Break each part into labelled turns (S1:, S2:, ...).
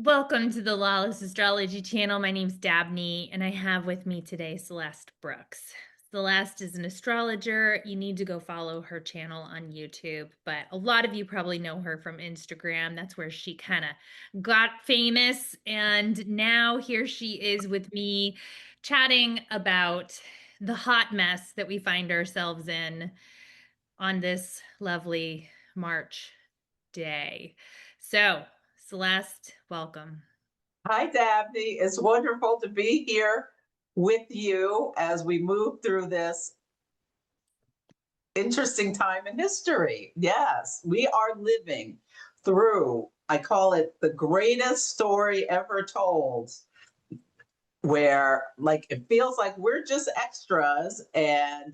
S1: Welcome to the Lawless Astrology channel. My name's Dabney, and I have with me today Celeste Brooks. Celeste is an astrologer. You need to go follow her channel on YouTube, but a lot of you probably know her from Instagram. That's where she kind of got famous. And now here she is with me chatting about the hot mess that we find ourselves in on this lovely March day. So, Celeste, welcome.
S2: Hi, Dabney. It's wonderful to be here with you as we move through this interesting time in history. Yes, we are living through, I call it the greatest story ever told, where like it feels like we're just extras and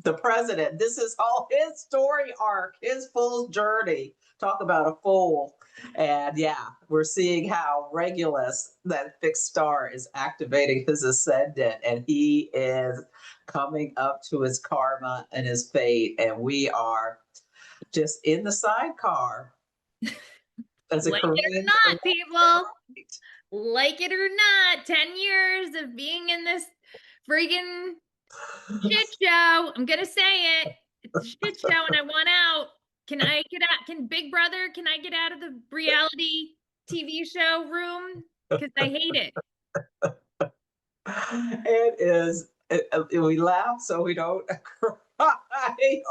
S2: the president, this is all his story arc, his full journey. Talk about a fool. And yeah, we're seeing how Regulus, that fixed star, is activating his ascendant, and he is coming up to his karma and his fate. And we are just in the sidecar as a
S1: Like it or
S2: Korean.
S1: not, people, like it or not, 10 years of being in this friggin' shit show. I'm gonna say it. It's a shit show and I want out. Can I get out? Can Big Brother, can I get out of the reality TV show room? Because I hate it.
S2: It is, we laugh so we don't cry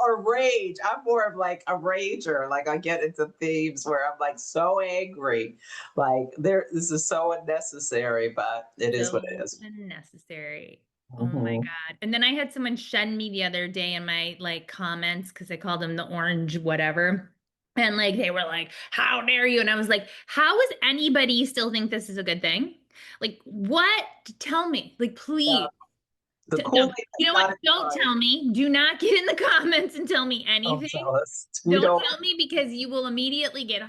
S2: or rage. I'm more of like a rager. Like I get into themes where I'm like so angry. Like this is so unnecessary, but it is what it
S1: So
S2: is.
S1: unnecessary. Oh my
S2: Mhm.
S1: God. And then I had someone shun me the other day in my like comments because I called them the orange whatever. And like they were like, how dare you? And I was like, how does anybody still think this is a good thing? Like, what? Tell me. Like,
S2: Yeah,
S1: please.
S2: the
S1: No,
S2: Kool-Aid
S1: you
S2: has
S1: know what?
S2: not
S1: Don't
S2: expired.
S1: tell me. Do not get in the comments and tell me
S2: Don't
S1: anything.
S2: tell us. We
S1: Don't
S2: don't.
S1: tell me because you will immediately get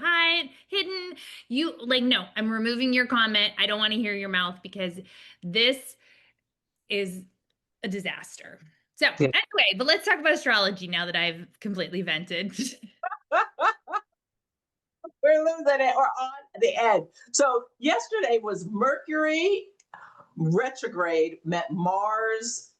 S1: hidden. You like, no, I'm removing your comment. I don't want to hear your mouth because this is a disaster. So,
S2: Yeah.
S1: anyway, but let's talk about astrology now that I've completely vented.
S2: We're losing it. We're on the end. So yesterday was Mercury retrograde, met Mars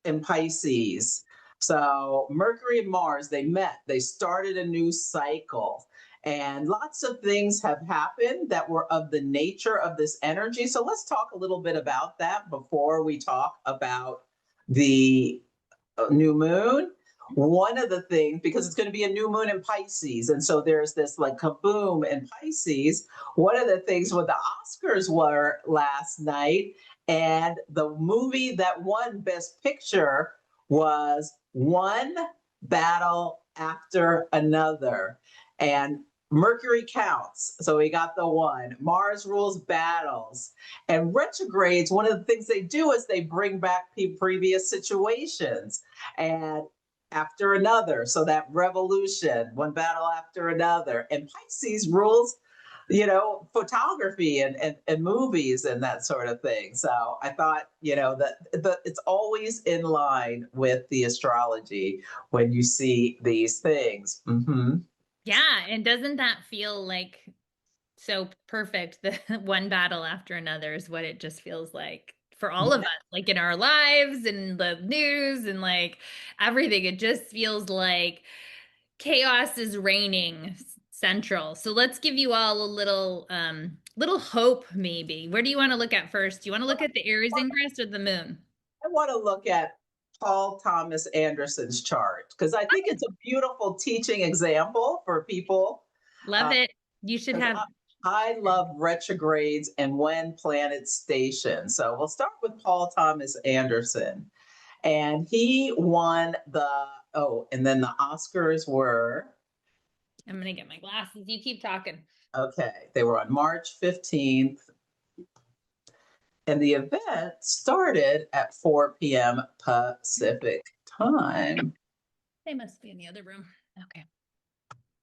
S2: in Pisces. So Mercury and Mars, they met, they started a new cycle. And lots of things have happened that were of the nature of this energy. So let's talk a little bit about that before we talk about the new moon. One of the things, because it's going to be a new moon in Pisces, and so there's this like kaboom in Pisces. One of the things when the Oscars were last night, and the movie that won Best Picture was One Battle After Another. And Mercury counts. So we got the one. Mars rules battles. And retrogrades, one of the things they do is they bring back previous situations and after another. So that revolution, one battle after another. And Pisces rules, photography and movies and that sort of thing. So I thought, that it's always in line with the astrology when you see these things. Mm-hmm.
S1: Yeah, and doesn't that feel like so perfect? The one battle after another is what it just feels like for all of us, like in our lives and the news and like everything. It just feels like chaos is reigning central. So let's give you all a little hope maybe. Where do you want to look at first? Do you want to look at the Aries Ingress or the moon?
S2: I want to look at Paul Thomas Anderson's chart because I think it's a beautiful teaching example for people.
S1: Love it. You should
S2: Because
S1: have.
S2: I love retrogrades and when planets station. So we'll start with Paul Thomas Anderson. And he won and then the Oscars were,
S1: I'm gonna get my glasses. You keep talking.
S2: okay, they were on March 15th. And the event started at 4 p.m. Pacific time.
S1: They must be in the other room. Okay.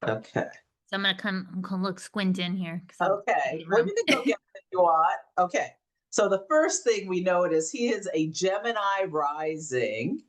S2: Okay.
S1: So I'm gonna look squint in here because I'm in
S2: Okay.
S1: the
S2: Well,
S1: room.
S2: you can go get what you want. Okay. So the first thing we notice, he is a Gemini rising.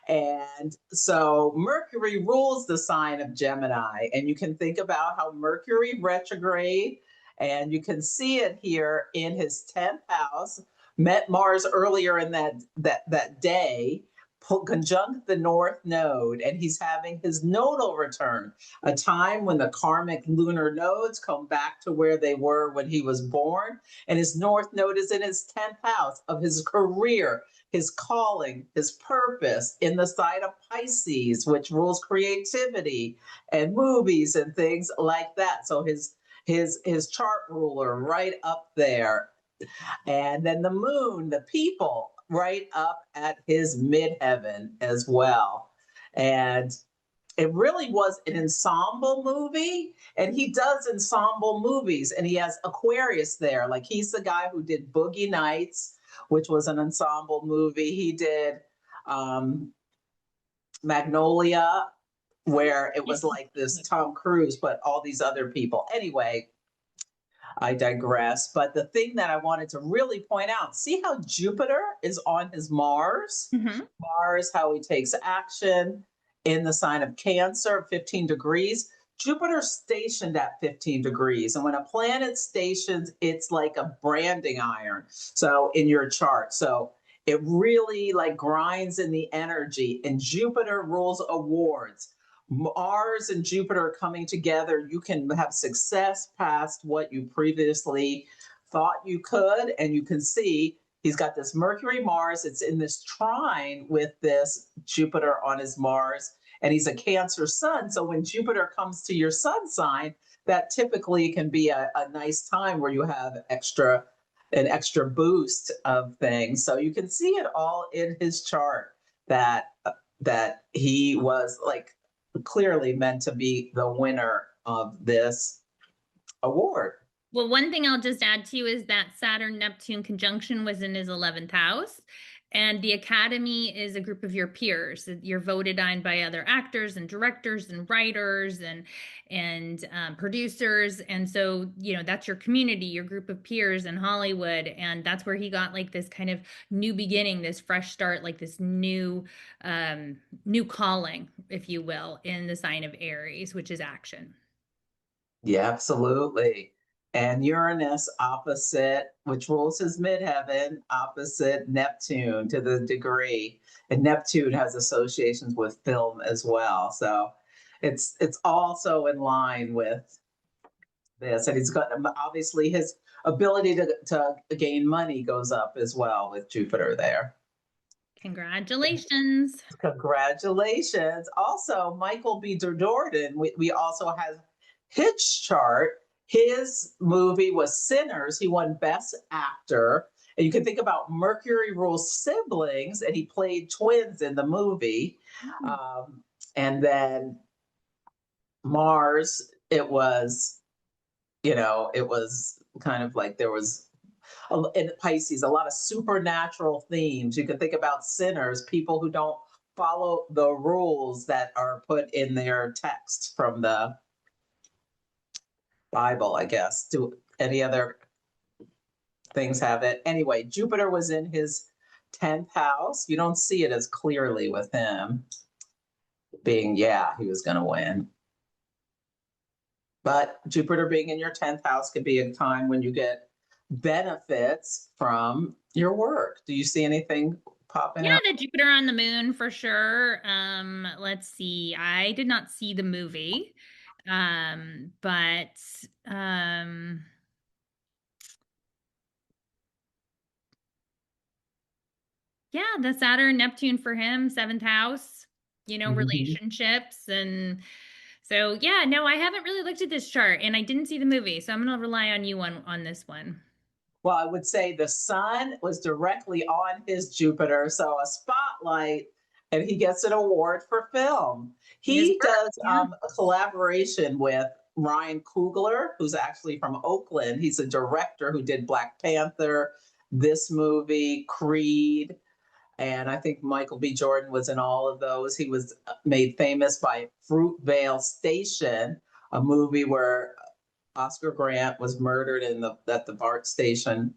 S2: And so Mercury rules the sign of Gemini. And you can think about how Mercury retrograde And you can see it here in his 10th house, met Mars earlier in that day, conjunct the North Node, and he's having his nodal return, a time when the karmic lunar nodes come back to where they were when he was born. And his North Node is in his 10th house of his career, his calling, his purpose, in the sign of Pisces, which rules creativity and movies and things like that. So his chart ruler right up there. And then the moon, the people, right up at his midheaven as well. And it really was an ensemble movie. And he does ensemble movies, and he has Aquarius there. Like, he's the guy who did Boogie Nights, which was an ensemble movie. He did Magnolia, where it was like this Tom Cruise, but all these other people. Anyway, I digress. But the thing that I wanted to really point out, see how Jupiter is on his Mars?
S1: Mhm.
S2: Mars, how he takes action in the sign of Cancer, 15 degrees. Jupiter stationed at 15 degrees. And when a planet stations, it's like a branding iron. So in your chart. So it really like grinds in the energy. And Jupiter rules awards. Mars and Jupiter coming together, you can have success past what you previously thought you could. And you can see he's got this Mercury Mars. It's in this trine with this Jupiter on his Mars. And he's a Cancer sun. So when Jupiter comes to your sun sign, that typically can be a nice time where you have an extra boost of things. So you can see it all in his chart that he was like clearly meant to be the winner of this award.
S1: Well, one thing I'll just add to you is that Saturn Neptune conjunction was in his 11th house. And the Academy is a group of your peers. You're voted on by other actors and directors and writers and producers. And so, you know, that's your community, your group of peers in Hollywood. And that's where he got like this kind of new beginning, this fresh start, like this new calling, if you will, in the sign of Aries, which is action.
S2: Yeah, absolutely. And Uranus opposite, which rules his midheaven, opposite Neptune to the degree. And Neptune has associations with film as well. So it's also in line with this. And he's got, obviously, his ability to gain money goes up as well with Jupiter there.
S1: Congratulations.
S2: Congratulations. Also, Michael B. Jordan, we also have his chart. His movie was Sinners. He won Best Actor. And you can think about Mercury rules siblings, and he played twins in the movie. And then Mars, it was kind of like there was in Pisces, a lot of supernatural themes. You can think about sinners, people who don't follow the rules that are put in their text from the Bible, I guess. Do any other things have it? Anyway, Jupiter was in his 10th house. You don't see it as clearly with him being, he was going to win. But Jupiter being in your 10th house could be a time when you get benefits from your work. Do you see anything popping
S1: Yeah,
S2: up?
S1: the Jupiter on the moon for sure. Let's see. I did not see the movie. But yeah, the Saturn Neptune for him, seventh house, you know,
S2: Mhm.
S1: relationships. And so yeah, no, I haven't really looked at this chart and I didn't see the movie, so I'm gonna rely on you on this one.
S2: Well, I would say the sun was directly on his Jupiter, so a spotlight, and he gets an award for film.
S1: His
S2: He
S1: work,
S2: does
S1: yeah.
S2: a collaboration with Ryan Coogler, who's actually from Oakland. He's a director who did Black Panther, this movie, Creed, and I think Michael B. Jordan was in all of those. He was made famous by Fruitvale Station, a movie where Oscar Grant was murdered at the BART station.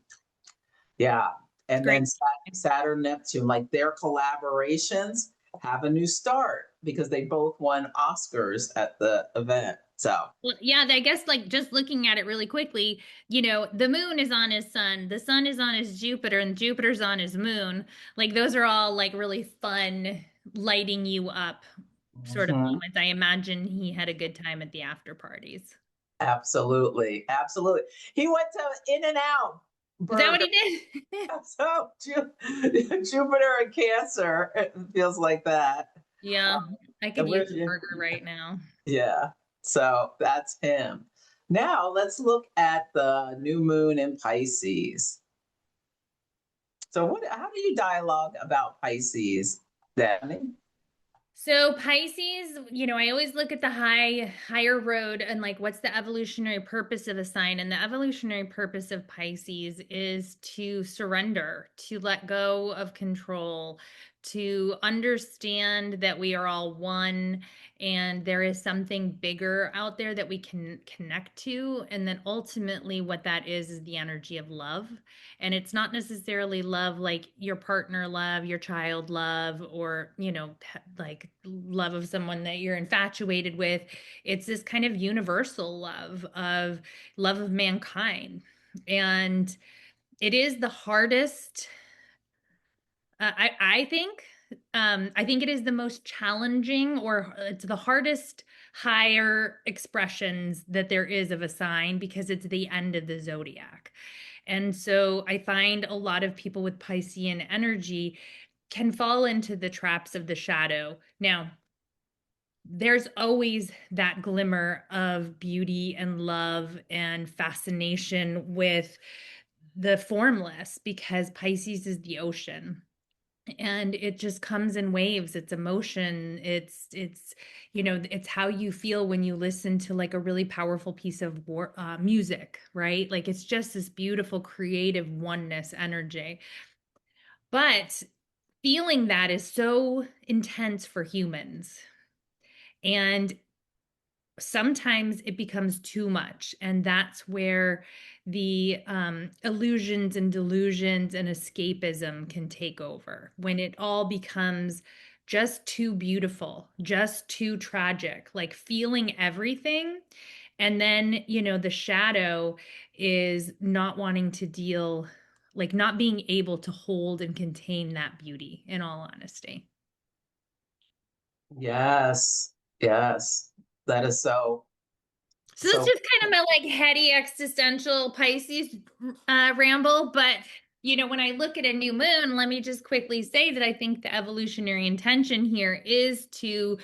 S2: Yeah.
S1: It's
S2: And
S1: great.
S2: then Saturn, Neptune, like their collaborations have a new start because they both won Oscars at the event. So,
S1: Well, yeah, I guess like just looking at it really quickly, the moon is on his sun, the sun is on his Jupiter, and Jupiter's on his moon. Like those are all like really fun, lighting you up sort of
S2: mhm,
S1: moments. I imagine he had a good time at the after parties.
S2: absolutely, absolutely. He went to In and Out
S1: Is that what
S2: Burger.
S1: he did?
S2: So Jupiter and Cancer, it feels like that.
S1: Yeah, I could
S2: And
S1: use
S2: where's
S1: a
S2: you?
S1: burger right now.
S2: Yeah. So that's him. Now let's look at the new moon in Pisces. So what how do you dialogue about Pisces, Danny?
S1: So Pisces, I always look at the higher road and like what's the evolutionary purpose of a sign? And the evolutionary purpose of Pisces is to surrender, to let go of control, to understand that we are all one and there is something bigger out there that we can connect to. And then ultimately what that is the energy of love. And it's not necessarily love like your partner love, your child love, or, like love of someone that you're infatuated with. It's this kind of universal love of mankind. And it is the hardest, I think. I think it is the most challenging, or it's the hardest higher expressions that there is of a sign because it's the end of the zodiac. And so I find a lot of people with Piscean energy can fall into the traps of the shadow. Now, there's always that glimmer of beauty and love and fascination with the formless because Pisces is the ocean and it just comes in waves. It's emotion. It's how you feel when you listen to like a really powerful piece of music, right? Like it's just this beautiful creative oneness energy. But feeling that is so intense for humans. And sometimes it becomes too much. And that's where the illusions and delusions and escapism can take over when it all becomes just too beautiful, just too tragic, like feeling everything. And then, the shadow is not wanting to deal, like not being able to hold and contain that beauty, in all honesty.
S2: Yes. Yes. That is so
S1: So that's
S2: so
S1: just kind of my like heady existential Pisces ramble. But when I look at a new moon, let me just quickly say that I think the evolutionary intention here is to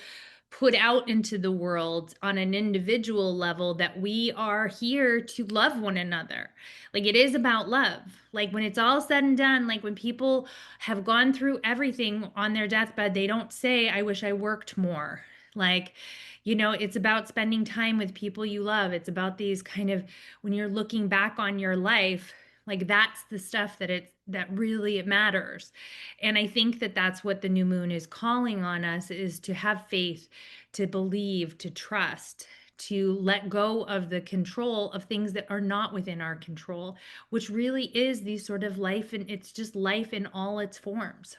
S1: put out into the world on an individual level that we are here to love one another. Like it is about love. Like when it's all said and done, like when people have gone through everything on their deathbed, they don't say, I wish I worked more. Like, it's about spending time with people you love. It's about these kind of when you're looking back on your life, like that's the stuff that really it matters. And I think that that's what the new moon is calling on us is to have faith, to believe, to trust, to let go of the control of things that are not within our control, which really is these sort of life and it's just life in all its forms.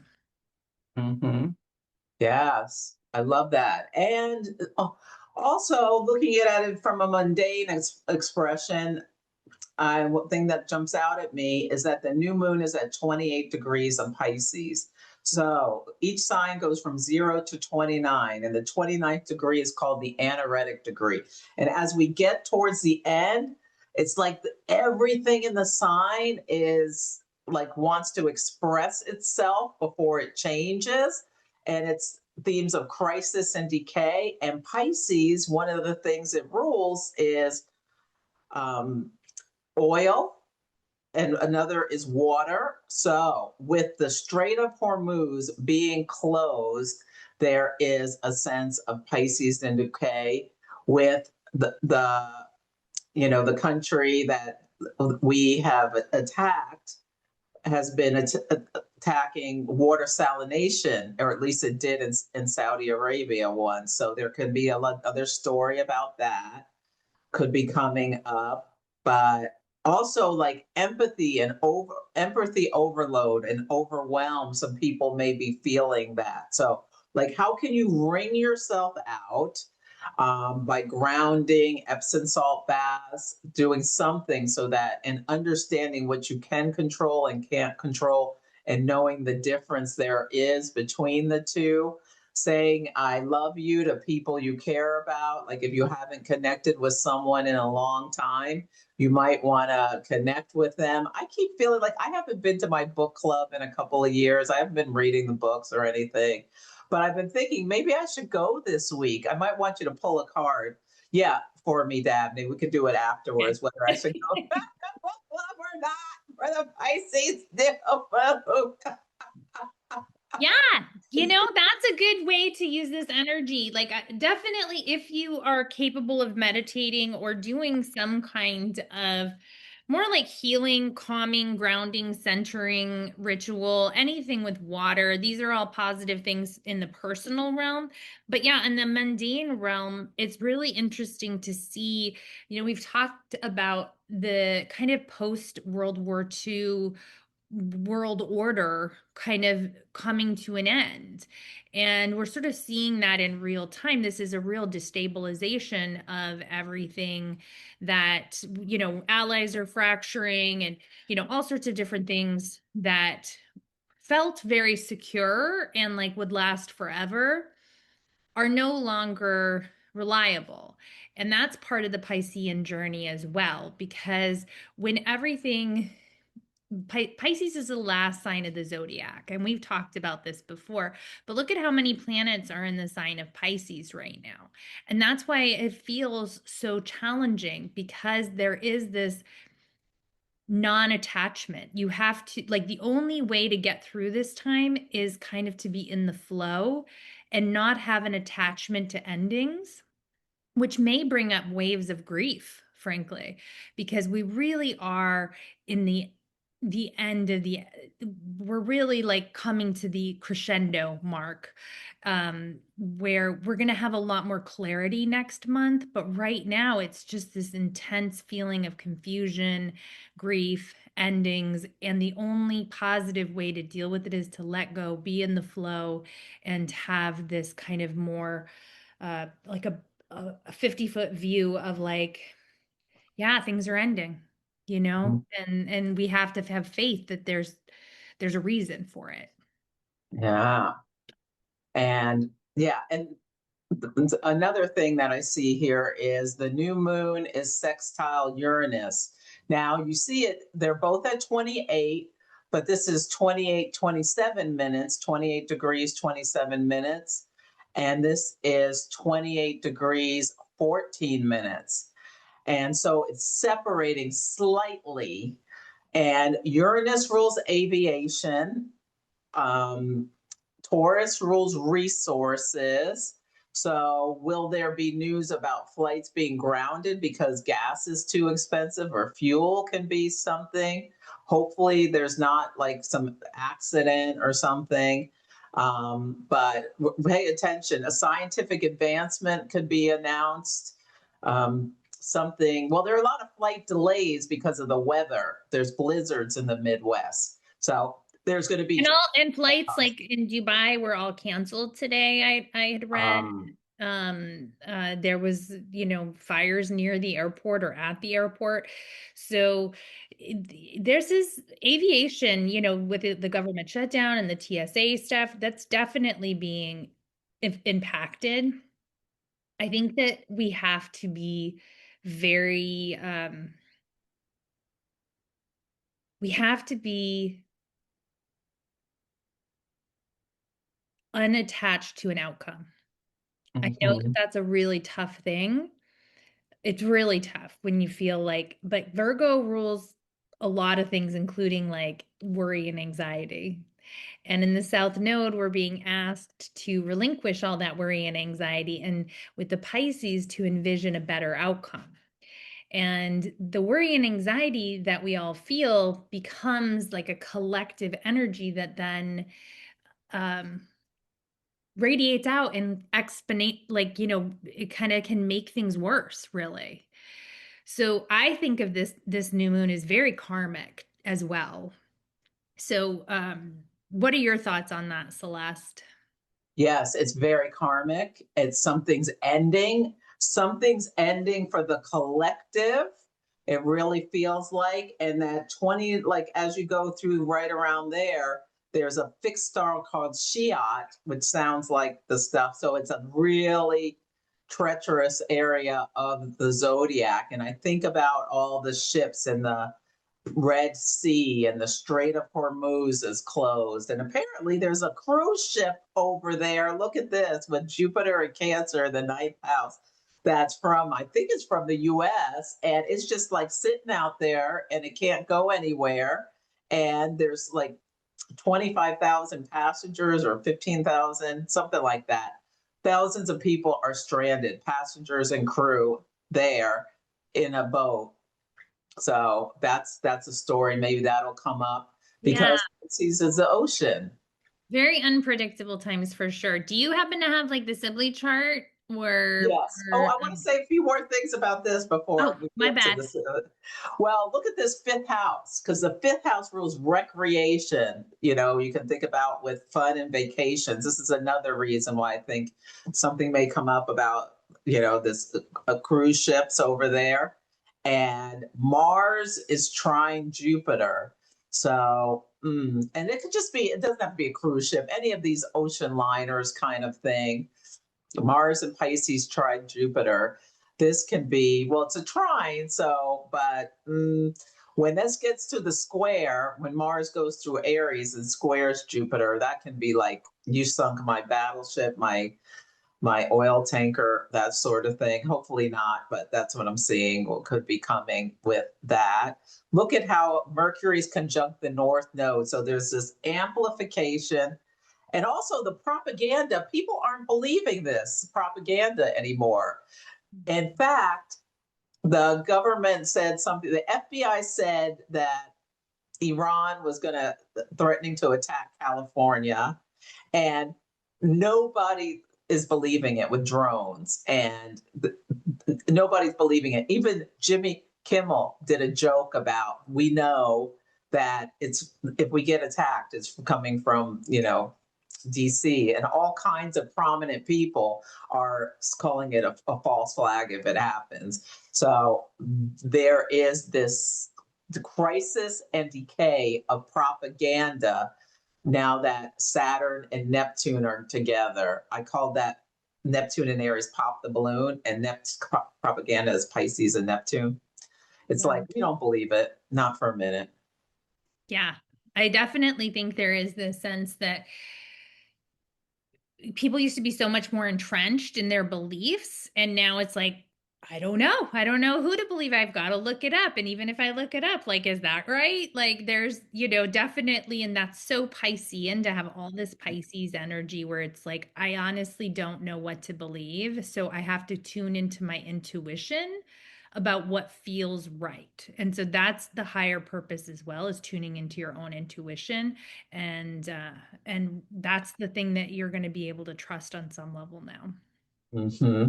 S2: mhm. Yes, I love that. And also looking at it from a mundane expression, one thing that jumps out at me is that the new moon is at 28 degrees of Pisces. So each sign goes from 0 to 29, and the 29th degree is called the anaretic degree. And as we get towards the end, it's like everything in the sign is like wants to express itself before it changes. And it's themes of crisis and decay. And Pisces, one of the things it rules is um, oil, and another is water. So, with the Strait of Hormuz being closed, there is a sense of Pisces and decay with the country that we have attacked has been attacking water salination, or at least it did in Saudi Arabia once. So there could be a lot other story about that could be coming up, but also like empathy overload and overwhelm. Some people may be feeling that. So like, how can you wring yourself out? by grounding, Epsom salt baths, doing something so that, and understanding what you can control and can't control, and knowing the difference there is between the two. Saying I love you to people you care about. Like if you haven't connected with someone in a long time, you might want to connect with them. I keep feeling like I haven't been to my book club in a couple of years. I haven't been reading the books or anything, but I've been thinking maybe I should go this week. I might want you to pull a card. Yeah, for me, Dabney. We could do it afterwards, whether I should go back to book club or not for the Pisces new moon.
S1: Yeah, that's a good way to use this energy. Like, definitely, if you are capable of meditating or doing some kind of more like healing, calming, grounding, centering ritual, anything with water, these are all positive things in the personal realm. But yeah, in the mundane realm, it's really interesting to see, we've talked about the kind of post World War II world order kind of coming to an end. And we're sort of seeing that in real time. This is a real destabilization of everything that, allies are fracturing and, all sorts of different things that felt very secure and like would last forever are no longer reliable. And that's part of the Piscean journey as well, because when everything Pisces is the last sign of the zodiac, and we've talked about this before, but look at how many planets are in the sign of Pisces right now. And that's why it feels so challenging, because there is this non-attachment. You have to, like, the only way to get through this time is kind of to be in the flow and not have an attachment to endings, which may bring up waves of grief, frankly, because we really are in the end of we're really like coming to the crescendo mark, where we're going to have a lot more clarity next month. But right now, it's just this intense feeling of confusion, grief, endings. And the only positive way to deal with it is to let go, be in the flow, and have this kind of more like a 50-foot view of like, yeah, things are ending, and we have to have faith that there's a reason for it.
S2: Yeah. And yeah, and another thing that I see here is the new moon is sextile Uranus. Now you see it, they're both at 28, but this is 28, 27 minutes, 28 degrees, 27 minutes. And this is 28 degrees, 14 minutes. And so it's separating slightly. And Uranus rules aviation. Um, Taurus rules resources. So, will there be news about flights being grounded because gas is too expensive, or fuel can be something? Hopefully, there's not like some accident or something. But pay attention. A scientific advancement could be announced. Something, well, there are a lot of flight delays because of the weather. There's blizzards in the Midwest. So, there's going to be
S1: And flights like in Dubai were all canceled today. I had read.
S2: um,
S1: There was, fires near the airport or at the airport. So there's this aviation, with the government shutdown and the TSA stuff, that's definitely being impacted. I think that we have to be very, we have to be unattached to an outcome. I know that
S2: mhm.
S1: that's a really tough thing. It's really tough when you feel like, but Virgo rules a lot of things, including like worry and anxiety. And in the South Node, we're being asked to relinquish all that worry and anxiety, and with the Pisces, to envision a better outcome. And the worry and anxiety that we all feel becomes like a collective energy that then um, radiates out and exponate, like, it kind of can make things worse, really. So I think of this new moon as very karmic as well. So what are your thoughts on that, Celeste?
S2: Yes, it's very karmic. It's something's ending for the collective. It really feels like, and that 20, like as you go through right around there, there's a fixed star called Shiat, which sounds like the stuff. So it's a really treacherous area of the zodiac. And I think about all the ships in the Red Sea and the Strait of Hormuz is closed. And apparently there's a cruise ship over there. Look at this with Jupiter and Cancer in the ninth house. That's from, I think it's from the US. And it's just like sitting out there and it can't go anywhere. And there's like 25,000 passengers or 15,000, something like that. Thousands of people are stranded, passengers and crew there in a boat. So that's a story. Maybe that'll come up
S1: Yeah,
S2: because Pisces is the ocean.
S1: very unpredictable times for sure. Do you happen to have like the Sibley chart
S2: Yes. Oh, I want to say a few more things about this
S1: oh,
S2: before we
S1: my
S2: get to
S1: bad.
S2: this. Well, look at this fifth house because the fifth house rules recreation. You know, you can think about with fun and vacations. This is another reason why I think something may come up about, this cruise ships over there. And Mars is trying Jupiter. So, and it could just be, it doesn't have to be a cruise ship, any of these ocean liners kind of thing. Mars and Pisces trine Jupiter. This can be, well, it's a trine, so, but when this gets to the square, when Mars goes through Aries and squares Jupiter, that can be like, you sunk my battleship, my oil tanker, that sort of thing. Hopefully not, but that's what I'm seeing what could be coming with that. Look at how Mercury's conjunct the North Node. So there's this amplification. And also the propaganda, people aren't believing this propaganda anymore. In fact, the government said something, the FBI said that Iran was going to threatening to attack California, and nobody is believing it with drones, and nobody's believing it. Even Jimmy Kimmel did a joke about, we know that it's, if we get attacked, it's coming from, DC, and all kinds of prominent people are calling it a false flag if it happens. So there is this crisis and decay of propaganda now that Saturn and Neptune are together. I call that Neptune and Aries pop the balloon, and propaganda is Pisces and Neptune. It's
S1: Yeah.
S2: like, we don't believe it, not for a minute.
S1: Yeah. I definitely think there is this sense that people used to be so much more entrenched in their beliefs, and now it's like, I don't know who to believe. I've got to look it up, and even if I look it up, like, is that right? Like, there's, definitely, and that's so Piscean to have all this Pisces energy where it's like, I honestly don't know what to believe, so I have to tune into my intuition about what feels right. And so that's the higher purpose as well, is tuning into your own intuition, and that's the thing that you're going to be able to trust on some level now.
S2: Mm-hmm.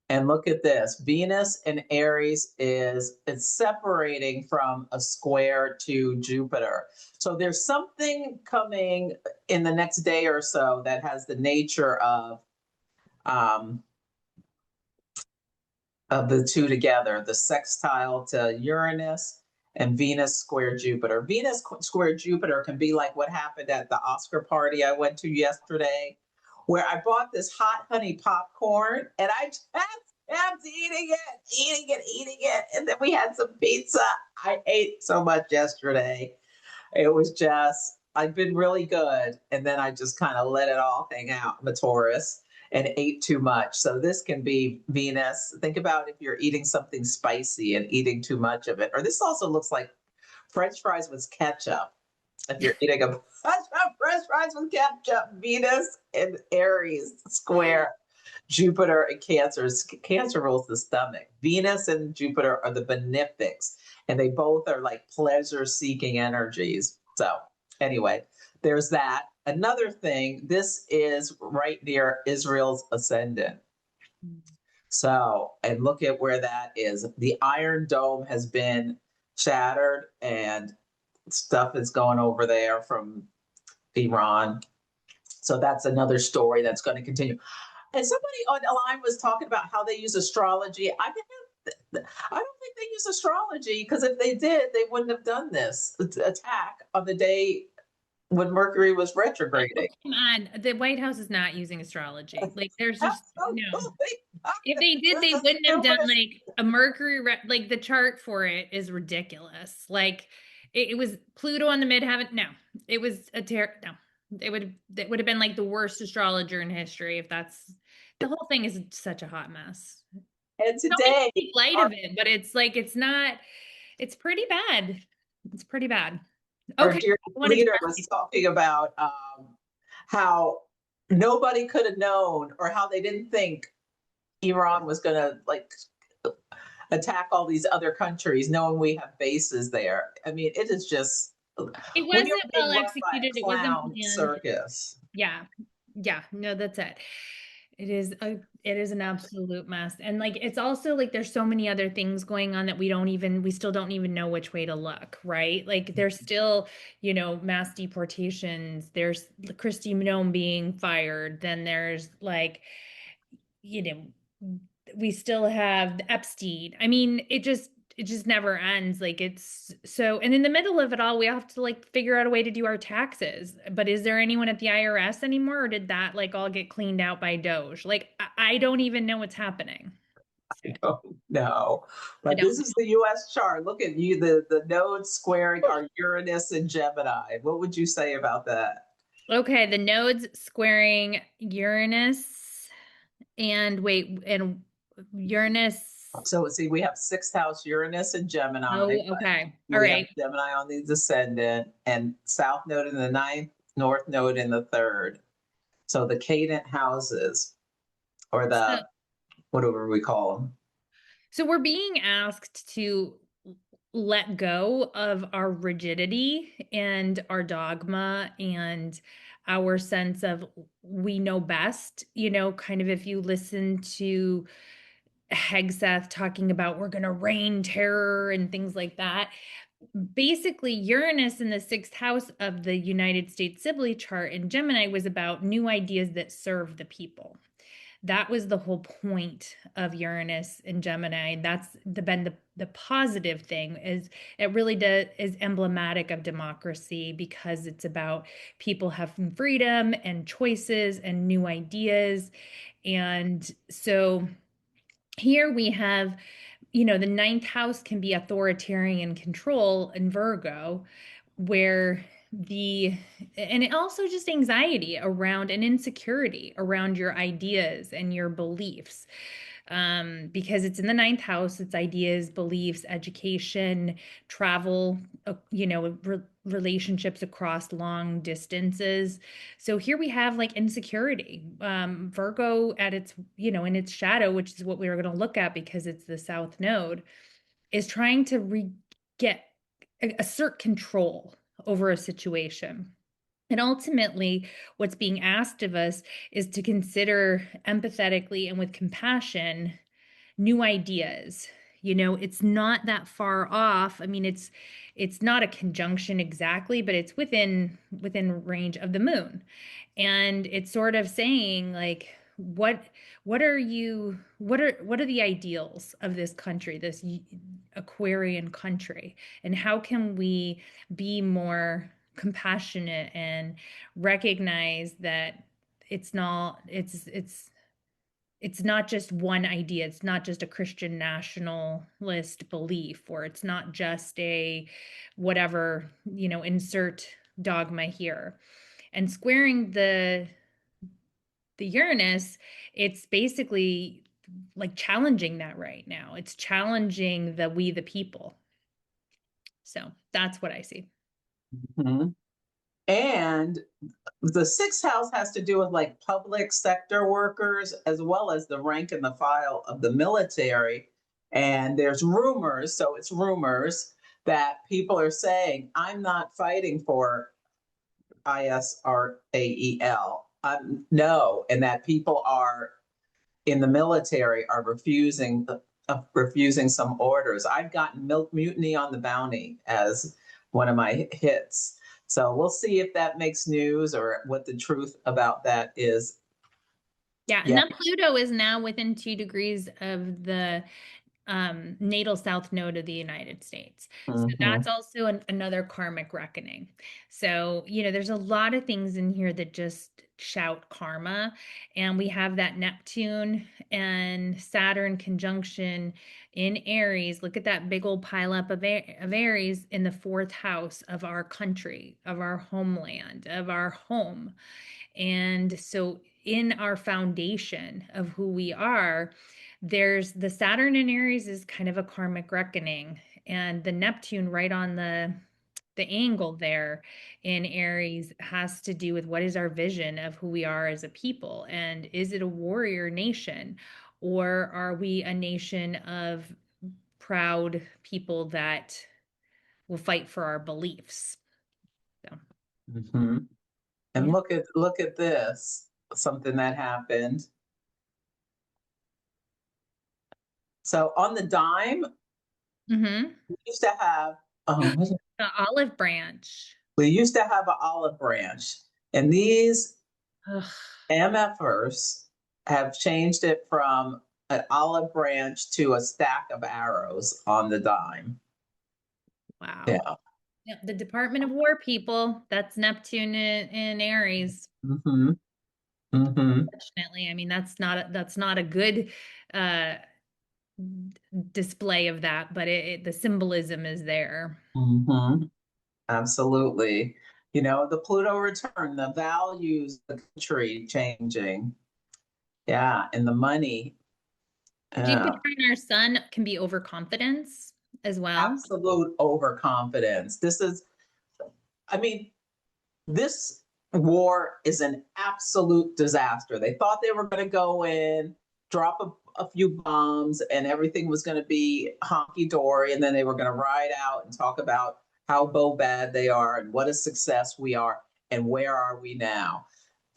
S2: And look at this. Venus in Aries it's separating from a square to Jupiter. So there's something coming in the next day or so that has the nature um, of the two together, the sextile to Uranus and Venus square Jupiter. Venus square Jupiter can be like what happened at the Oscar party I went to yesterday, where I bought this hot honey popcorn and I just kept eating it. And then we had some pizza. I ate so much yesterday. It was just, I've been really good. And then I just kind of let it all hang out. I'm a Taurus and ate too much. So this can be Venus. Think about if you're eating something spicy and eating too much of it. Or this also looks like French fries with ketchup. If you're eating a bunch of French fries with ketchup, Venus and Aries square. Jupiter and Cancer. Cancer rules the stomach. Venus and Jupiter are the benefics, and they both are like pleasure seeking energies. So, anyway, there's that. Another thing, this is right near Israel's ascendant. So, and look at where that is. The Iron Dome has been shattered, and stuff is going over there from Iran. So that's another story that's going to continue. And somebody on the line was talking about how they use astrology. I don't think they use astrology, because if they did, they wouldn't have done this attack on the day when Mercury was
S1: Oh,
S2: retrograding.
S1: come on. The White House is not using astrology. Like, there's just no.
S2: Absolutely not.
S1: If they did,
S2: This is
S1: they
S2: the
S1: wouldn't have done
S2: stupidest.
S1: like a like the chart for it is ridiculous. Like it was Pluto on the midheaven. No, it was no. It would have been like the worst astrologer in history if that's the whole thing is such a hot mess.
S2: And
S1: Nobody
S2: today,
S1: makes light
S2: our,
S1: of it, but it's like it's not, it's pretty bad. It's pretty bad.
S2: our
S1: Okay.
S2: dear
S1: I wanted to
S2: leader
S1: ask
S2: was
S1: you.
S2: talking about how nobody could have known, or how they didn't think Iran was going to like attack all these other countries, knowing we have bases there. I mean, it is just,
S1: It
S2: we are
S1: wasn't
S2: being
S1: well
S2: run by
S1: executed.
S2: a
S1: It wasn't
S2: clown
S1: planned.
S2: circus.
S1: Yeah. Yeah. No, that's it. It is an absolute mess. And like it's also like there's so many other things going on that we still don't even know which way to look, right? Like there's still, mass deportations, there's Christy Minome being fired, then there's like, you know, we still have the Epstein. I mean, it just never ends. Like it's so, and in the middle of it all, we have to like figure out a way to do our taxes. But is there anyone at the IRS anymore, or did that like all get cleaned out by Doge? Like I don't even know what's happening.
S2: I don't know.
S1: I
S2: But
S1: don't
S2: this is the US chart. Look at you, the nodes squaring our Uranus and Gemini. What would you say about that?
S1: know. Okay, the nodes squaring Uranus and wait, and Uranus.
S2: So see, we have sixth house Uranus and Gemini.
S1: Oh, okay. All
S2: We have
S1: right.
S2: Gemini on the descendant, and South Node in the ninth, North Node in the third. So the cadent houses, or
S1: So
S2: the whatever we call them.
S1: So we're being asked to let go of our rigidity and our dogma and our sense of we know best. Kind of if you listen to Hegseth talking about we're going to reign terror and things like that. Basically, Uranus in the sixth house of the United States Sibley chart in Gemini was about new ideas that serve the people. That was the whole point of Uranus and Gemini. That's been the positive thing is it really is emblematic of democracy because it's about people having freedom and choices and new ideas. And so here we have, the ninth house can be authoritarian control in Virgo, where and it also just anxiety around and insecurity around your ideas and your beliefs. Because it's in the ninth house, it's ideas, beliefs, education, travel, relationships across long distances. So here we have like insecurity. Virgo at its, in its shadow, which is what we were going to look at because it's the South Node, is trying to get assert control over a situation. And ultimately, what's being asked of us is to consider empathetically and with compassion new ideas. It's not that far off. I mean, it's not a conjunction exactly, but it's within range of the moon. And it's sort of saying like what are the ideals of this country, this Aquarian country, and how can we be more compassionate and recognize that it's not just one idea. It's not just a Christian nationalist belief, or it's not just a whatever, insert dogma here. And squaring the Uranus, it's basically like challenging that right now. It's challenging we the people. So that's what I see.
S2: Mhm. And the sixth house has to do with like public sector workers, as well as the rank and the file of the military. And there's rumors, so it's rumors that people are saying, I'm not fighting for Israel. No, and that people are in the military are refusing some orders. I've gotten Milk Mutiny on the Bounty as one of my hits. So we'll see if that makes news or what the truth about that is.
S1: Yeah, and
S2: Yeah.
S1: that Pluto is now within 2 degrees of the natal south node of the United States. So
S2: Mm-hmm.
S1: that's also another karmic reckoning. So, there's a lot of things in here that just shout karma. And we have that Neptune and Saturn conjunction in Aries. Look at that big old pileup of Aries in the fourth house of our country, of our homeland, of our home. And so, in our foundation of who we are, there's the Saturn in Aries is kind of a karmic reckoning, and the Neptune right on the angle there in Aries has to do with what is our vision of who we are as a people, and is it a warrior nation, or are we a nation of proud people that will fight for our beliefs? So,
S2: Mm-hmm. And
S1: yeah.
S2: look at this, something that happened. So on the dime,
S1: Mm-hmm.
S2: we used to have
S1: The olive branch.
S2: we used to have an olive branch, and these
S1: Ugh,
S2: MFers have changed it from an olive branch to a stack of arrows on the dime.
S1: wow.
S2: Yeah.
S1: Yeah, the Department of War people, that's Neptune in Aries.
S2: Mm-hmm. Mm-hmm.
S1: Fortunately, I mean that's not a good uh display of that, but the symbolism is there.
S2: Mm-hmm. Absolutely. The Pluto return, the values, the country changing. Yeah, and the money.
S1: Jupiter
S2: Yeah.
S1: in our sun can be overconfidence as well.
S2: Absolute overconfidence. I mean, this war is an absolute disaster. They thought they were going to go in, drop a few bombs, and everything was going to be honky dory. And then they were going to ride out and talk about how bad they are and what a success we are and where are we now.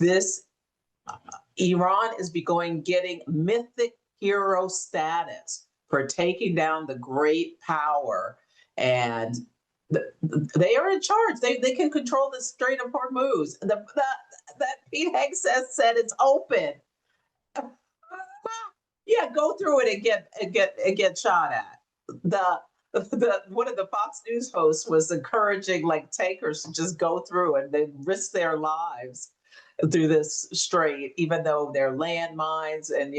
S2: This Iran is getting mythic hero status for taking down the great power, and they are in charge. They can control the Strait of Hormuz. That Pete Hegseth said it's open. Yeah, go through it and get shot at. The one of the Fox News hosts was encouraging like tankers to just go through and they risk their lives through this strait, even though they're landmines and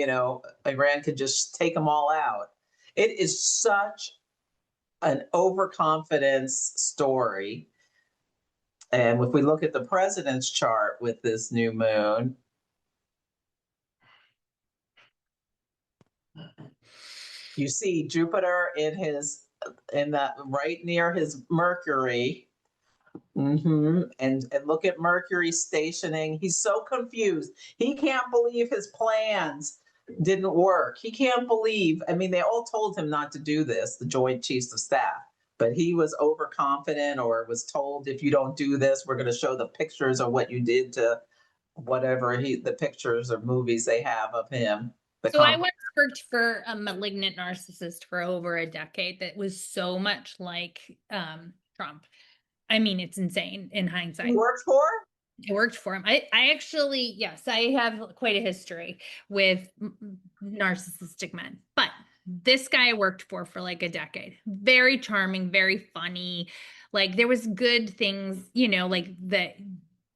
S2: Iran could just take them all out. It is such an overconfidence story. And if we look at the president's chart with this new moon, you see Jupiter in that right near his Mercury. And look at Mercury stationing. He's so confused. He can't believe his plans didn't work. He can't believe. I mean, they all told him not to do this, the Joint Chiefs of Staff, but he was overconfident or was told, if you don't do this, we're going to show the pictures of what you did to whatever the pictures or movies they have of him. The
S1: So I
S2: comp.
S1: once worked for a malignant narcissist for over a decade that was so much like Trump. I mean, it's insane in hindsight.
S2: Worked for?
S1: It worked for him. I actually, yes, I have quite a history with narcissistic men. But this guy I worked for like a decade. Very charming, very funny. Like there was good things, like that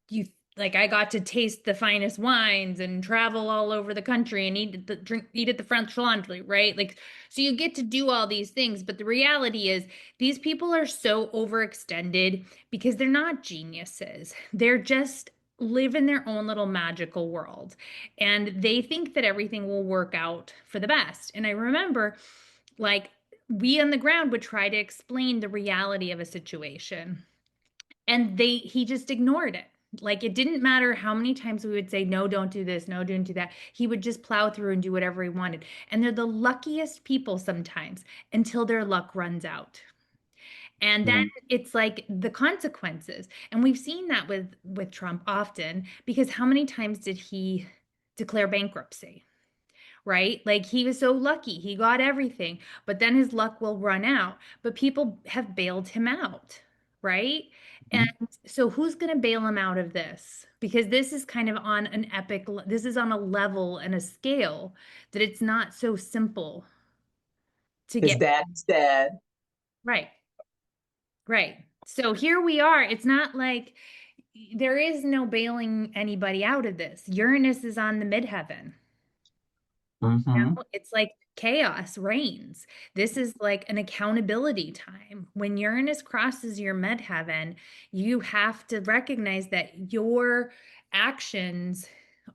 S1: you like I got to taste the finest wines and travel all over the country and eat at the French Laundry, right? Like so you get to do all these things, but the reality is these people are so overextended because they're not geniuses. They're just live in their own little magical world and they think that everything will work out for the best. And I remember like we on the ground would try to explain the reality of a situation and he just ignored it. Like it didn't matter how many times we would say no, don't do this, no, don't do that, he would just plow through and do whatever he wanted. And they're the luckiest people sometimes until their luck runs out, and then
S2: Mm.
S1: it's like the consequences. And we've seen that with Trump often, because how many times did he declare bankruptcy? Right? Like he was so lucky, he got everything, but then his luck will run out, but people have bailed him out. right? And
S2: Mhm.
S1: so who's going to bail him out of this? Because this is kind of on an this is on a level and a scale that it's not so simple to
S2: His
S1: get
S2: dad's dead.
S1: right. Right. So here we are. It's not like there is no bailing anybody out of this. Uranus is on the midheaven.
S2: Hmm.
S1: It's like chaos reigns. This is like an accountability time. When Uranus crosses your midheaven, you have to recognize that your actions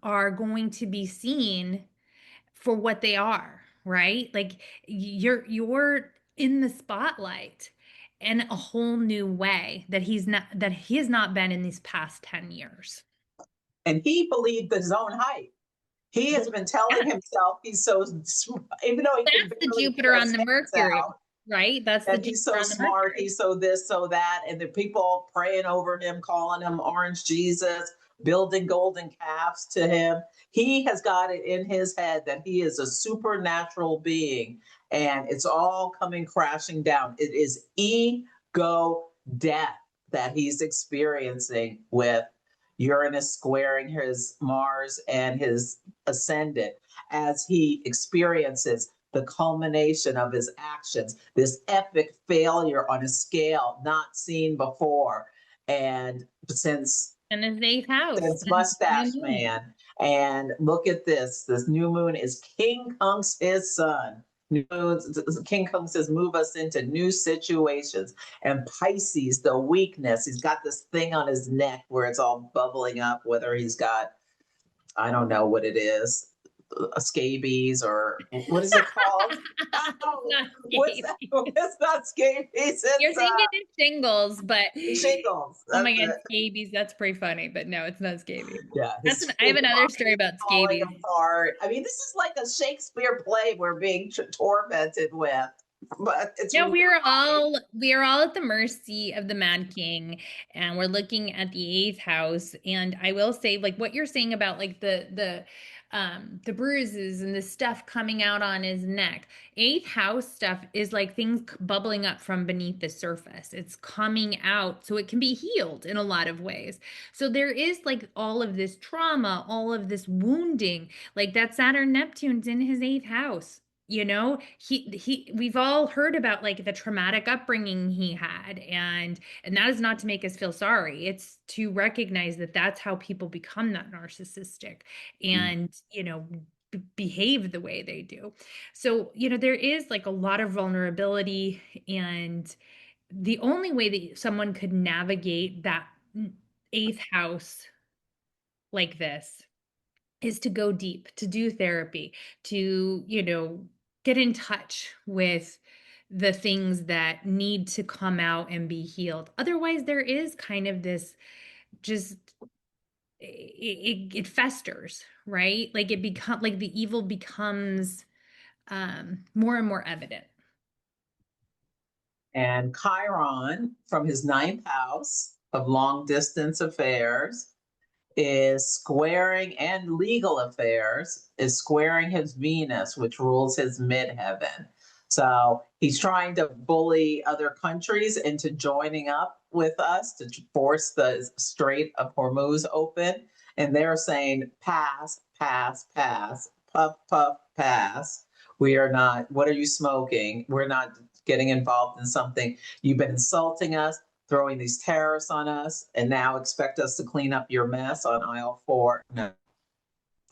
S1: are going to be seen for what they are, right? Like you're in the spotlight in a whole new way that he has not been in these past 10 years.
S2: And he believed his own hype. He has been telling
S1: Yeah,
S2: himself he's so, even though he can
S1: that's the
S2: barely get
S1: Jupiter
S2: a
S1: on the
S2: sentence
S1: Mercury,
S2: out,
S1: right? That's the
S2: that he's
S1: Jupiter
S2: so
S1: on the
S2: smart,
S1: Mercury.
S2: he's so this, so that, and the people praying over him, calling him Orange Jesus, building golden calves to him. He has got it in his head that he is a supernatural being, and it's all coming crashing down. It is ego death that he's experiencing with Uranus squaring his Mars and his ascendant as he experiences the culmination of his actions, this epic failure on a scale not seen before. And
S1: And his eighth house
S2: since
S1: and new
S2: Mustache
S1: moon.
S2: Man, and look at this new moon is King Kunk's his son. King Kong says, move us into new situations. And Pisces, the weakness, he's got this thing on his neck where it's all bubbling up, whether he's got, I don't know what it is, scabies, or what is it called? Oh,
S1: Not
S2: what's that?
S1: scabies.
S2: It's not scabies.
S1: You're
S2: It's
S1: thinking it's shingles, but
S2: shingles.
S1: oh my
S2: That's
S1: God,
S2: it.
S1: scabies. That's pretty funny, but no, it's not scabies.
S2: Yeah, his
S1: I have another story
S2: body's
S1: about
S2: falling
S1: scabies.
S2: apart. I mean, this is like a Shakespeare play we're being tormented with, but it's
S1: Yeah,
S2: real life.
S1: we are all at the mercy of the Mad King, and we're looking at the eighth house. And I will say, like what you're saying about like the bruises and the stuff coming out on his neck. Eighth house stuff is like things bubbling up from beneath the surface. It's coming out so it can be healed in a lot of ways. So there is like all of this trauma, all of this wounding, like that Saturn Neptune's in his eighth house. You know, we've all heard about like the traumatic upbringing he had, and that is not to make us feel sorry. It's to recognize that that's how people become that narcissistic and, behave the way they do. So, there is like a lot of vulnerability, and the only way that someone could navigate that eighth house like this is to go deep, to do therapy, to, get in touch with the things that need to come out and be healed. Otherwise, there is kind of this just it festers, right? Like the evil becomes more and more evident.
S2: And Chiron, from his ninth house of long distance affairs, is squaring, and legal affairs is squaring his Venus, which rules his midheaven. So he's trying to bully other countries into joining up with us to force the Strait of Hormuz open. And they're saying, pass, pass, pass, puff, puff, pass. We are not, what are you smoking? We're not getting involved in something. You've been insulting us, throwing these tariffs on us, and now expect us to clean up your mess on aisle 4. No.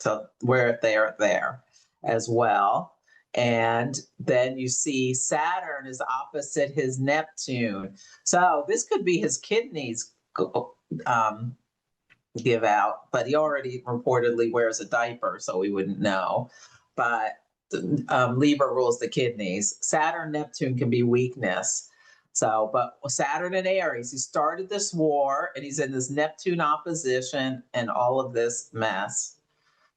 S2: So we're there as well. And then you see Saturn is opposite his Neptune. So this could be his kidneys um, give out, but he already reportedly wears a diaper, so we wouldn't know. But Libra rules the kidneys. Saturn, Neptune can be weakness. So, but Saturn and Aries, he started this war and he's in this Neptune opposition and all of this mess.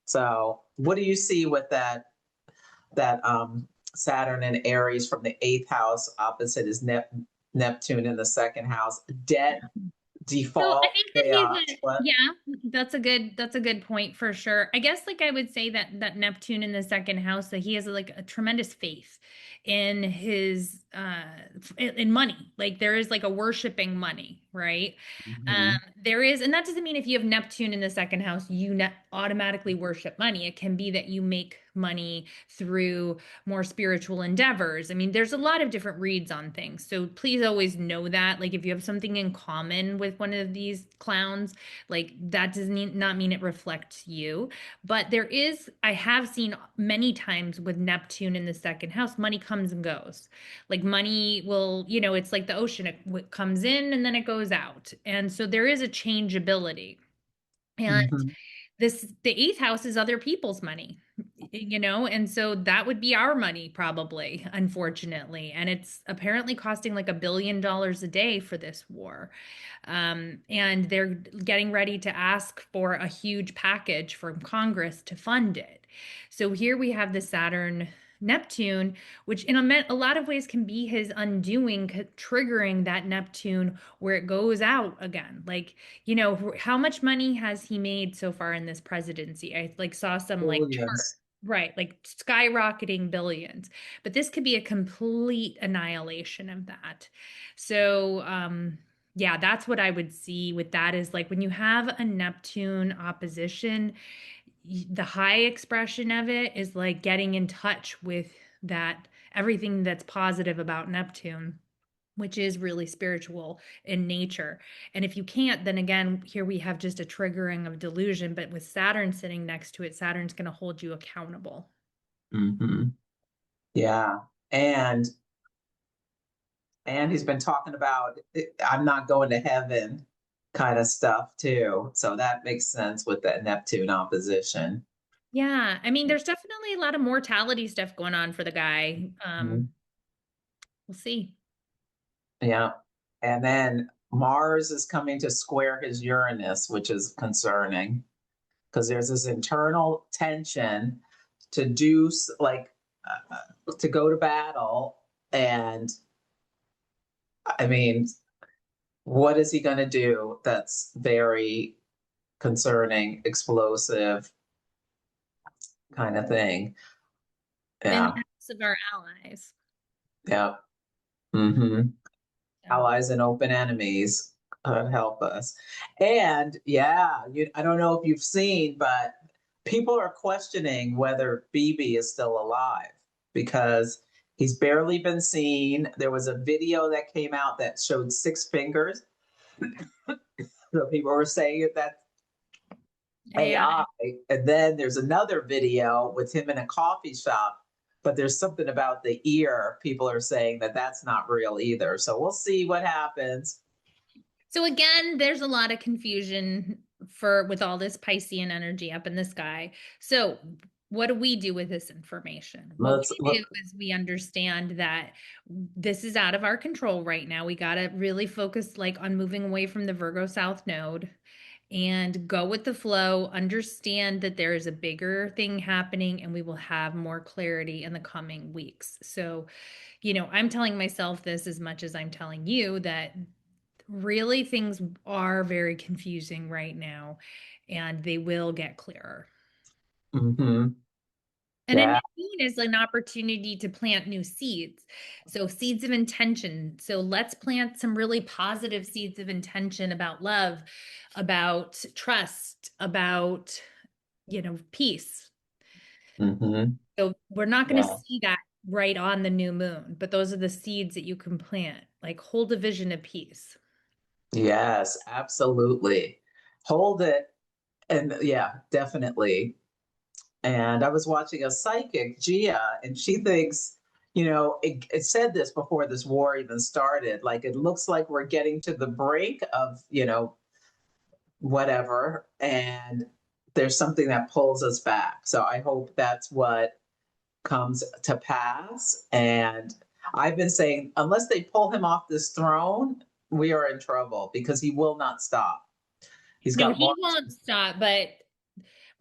S2: So, what do you see with that Saturn and Aries from the eighth house opposite is Neptune in the second house? Debt
S1: So I
S2: default
S1: think that
S2: chaos. What?
S1: yeah, that's a good point for sure. I guess like I would say that Neptune in the second house, that he has like a tremendous faith in his in money. Like there is like a worshiping money, right?
S2: Mhm.
S1: There is, and that doesn't mean if you have Neptune in the second house, you automatically worship money. It can be that you make money through more spiritual endeavors. I mean, there's a lot of different reads on things. So please always know that. Like, if you have something in common with one of these clowns, like that does not mean it reflects you. But there is, I have seen many times with Neptune in the second house, money comes and goes. Like, money will, it's like the ocean, it comes in and then it goes out. And so there is a changeability. And
S2: Mhm.
S1: the eighth house is other people's money, and so that would be our money probably, unfortunately. And it's apparently costing like $1 billion a day for this war. And they're getting ready to ask for a huge package from Congress to fund it. So here we have the Saturn Neptune, which in a lot of ways can be his undoing, triggering that Neptune where it goes out again. Like, how much money has he made so far in this presidency? I like saw some like chart,
S2: Billions.
S1: right, like skyrocketing billions. But this could be a complete annihilation of that. So, yeah, that's what I would see with that is like when you have a Neptune opposition, the high expression of it is like getting in touch with that everything that's positive about Neptune, which is really spiritual in nature. And if you can't, then again, here we have just a triggering of delusion. But with Saturn sitting next to it, Saturn's going to hold you accountable.
S2: Hmm. Yeah. And he's been talking about I'm not going to heaven kind of stuff too. So that makes sense with that Neptune opposition.
S1: Yeah, I mean, there's definitely a lot of mortality stuff going on for the guy.
S2: Mhm.
S1: We'll see.
S2: Yeah. And then Mars is coming to square his Uranus, which is concerning because there's this internal tension to do to go to battle. And I mean, what is he going to do that's very concerning, explosive kind of thing?
S1: In the
S2: Yeah.
S1: house of our allies.
S2: Yeah. Hmm.
S1: So.
S2: Allies and open enemies help us. And yeah, I don't know if you've seen, but people are questioning whether BB is still alive because he's barely been seen. There was a video that came out that showed six fingers. So people were saying that AI.
S1: AI.
S2: And then there's another video with him in a coffee shop, but there's something about the ear. People are saying that that's not real either. So we'll see what happens.
S1: So again, there's a lot of confusion for with all this Piscean energy up in the sky. So what do we do with this information? What
S2: Let's
S1: we do
S2: look.
S1: is we understand that this is out of our control right now. We got to really focus like on moving away from the Virgo South node and go with the flow, understand that there is a bigger thing happening and we will have more clarity in the coming weeks. So, I'm telling myself this as much as I'm telling you that really things are very confusing right now and they will get clearer.
S2: Hmm.
S1: And a new
S2: Yeah.
S1: moon is an opportunity to plant new seeds. So, seeds of intention. So, let's plant some really positive seeds of intention about love, about trust, about, peace.
S2: Hmm.
S1: So, we're not going to
S2: Yeah.
S1: see that right on the new moon, but those are the seeds that you can plant. Like, hold a vision of peace.
S2: Yes, absolutely. Hold it. And yeah, definitely. And I was watching a psychic, Gia, and she thinks, it said this before this war even started. Like, it looks like we're getting to the brink of, whatever. And there's something that pulls us back. So I hope that's what comes to pass. And I've been saying, unless they pull him off this throne, we are in trouble because he will not stop. He's
S1: No,
S2: got more.
S1: he won't stop, but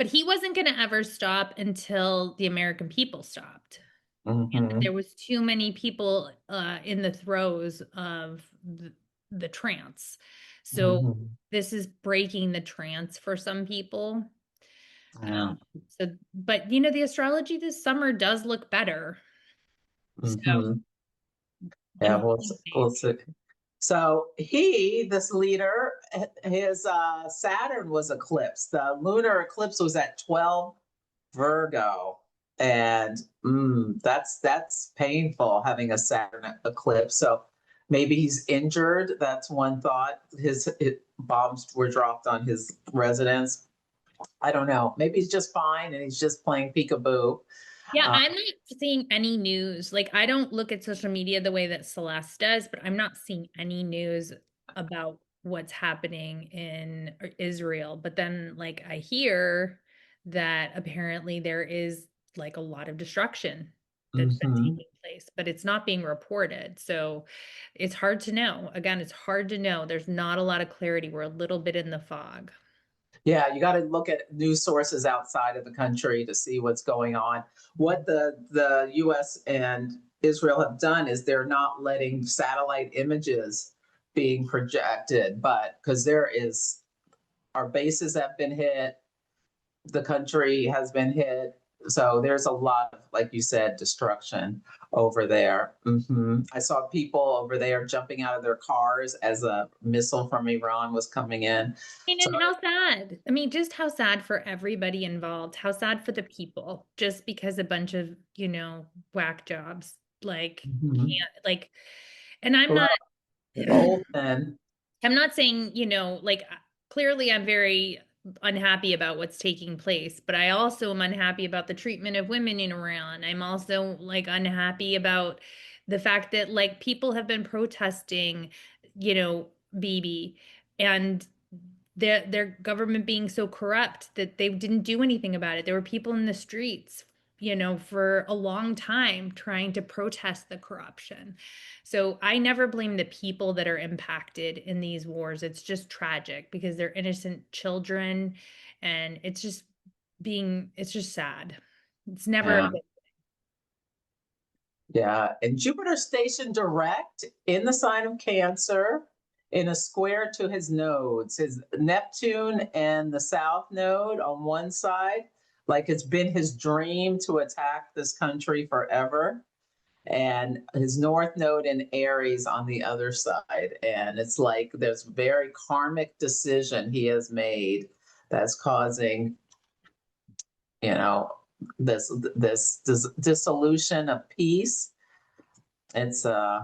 S1: he wasn't going to ever stop until the American people stopped. And
S2: Hmm.
S1: there was too many people in the throes of the trance. So
S2: Mhm.
S1: this is breaking the trance for some people.
S2: Yeah.
S1: But the astrology this summer does look better. So
S2: Mhm. Yeah,
S1: I'm hoping
S2: we'll
S1: maybe.
S2: see. So this leader, his Saturn was eclipsed. The lunar eclipse was at 12 Virgo, and that's painful having a Saturn eclipse. So maybe he's injured. That's one thought. His bombs were dropped on his residence. I don't know. Maybe he's just fine and he's just playing peekaboo.
S1: Yeah,
S2: Uh,
S1: I'm not seeing any news. Like, I don't look at social media the way that Celeste does, but I'm not seeing any news about what's happening in Israel. But then, like, I hear that apparently there is like a lot of destruction that's been
S2: mhm.
S1: taking place, but it's not being reported. So it's hard to know. Again, it's hard to know. There's not a lot of clarity. We're a little bit in the fog.
S2: Yeah, you got to look at news sources outside of the country to see what's going on. What the U.S. and Israel have done is they're not letting satellite images being projected, but because there is our bases have been hit, the country has been hit. So there's a lot of, like you said, destruction over there. I saw people over there jumping out of their cars as a missile from Iran was coming in. So,
S1: And how sad. I mean, just how sad for everybody involved. How sad for the people, just because a bunch of, whack jobs like
S2: mhm.
S1: can't like, and I'm
S2: Well,
S1: not
S2: old men.
S1: I'm not saying, like clearly I'm very unhappy about what's taking place, but I also am unhappy about the treatment of women in Iran. I'm also like unhappy about the fact that like people have been protesting, Bibi, and their government being so corrupt that they didn't do anything about it. There were people in the streets, for a long time trying to protest the corruption. So I never blame the people that are impacted in these wars. It's just tragic because they're innocent children, and it's just sad. It's never a
S2: Yeah.
S1: good.
S2: Yeah. And Jupiter stationed direct in the sign of Cancer in a square to his nodes, his Neptune and the South Node on one side. Like it's been his dream to attack this country forever. And his North Node in Aries on the other side. And it's like there's very karmic decision he has made that's causing, you know, this dissolution of peace. It's
S1: So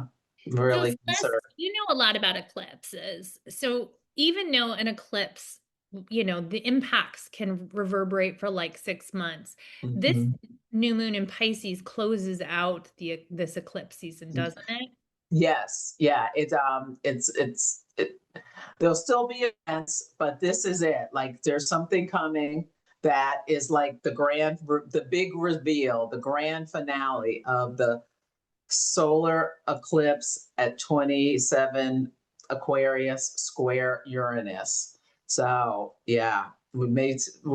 S2: really
S1: Celeste,
S2: concerning.
S1: you know a lot about eclipses. So even though an eclipse, the impacts can reverberate for like 6 months, this
S2: Mhm.
S1: new moon in Pisces closes out this eclipse season, doesn't it?
S2: Yes, yeah. There'll still be events, but this is it. Like there's something coming that is like the big reveal, the grand finale of the solar eclipse at 27 Aquarius square Uranus. So yeah, we're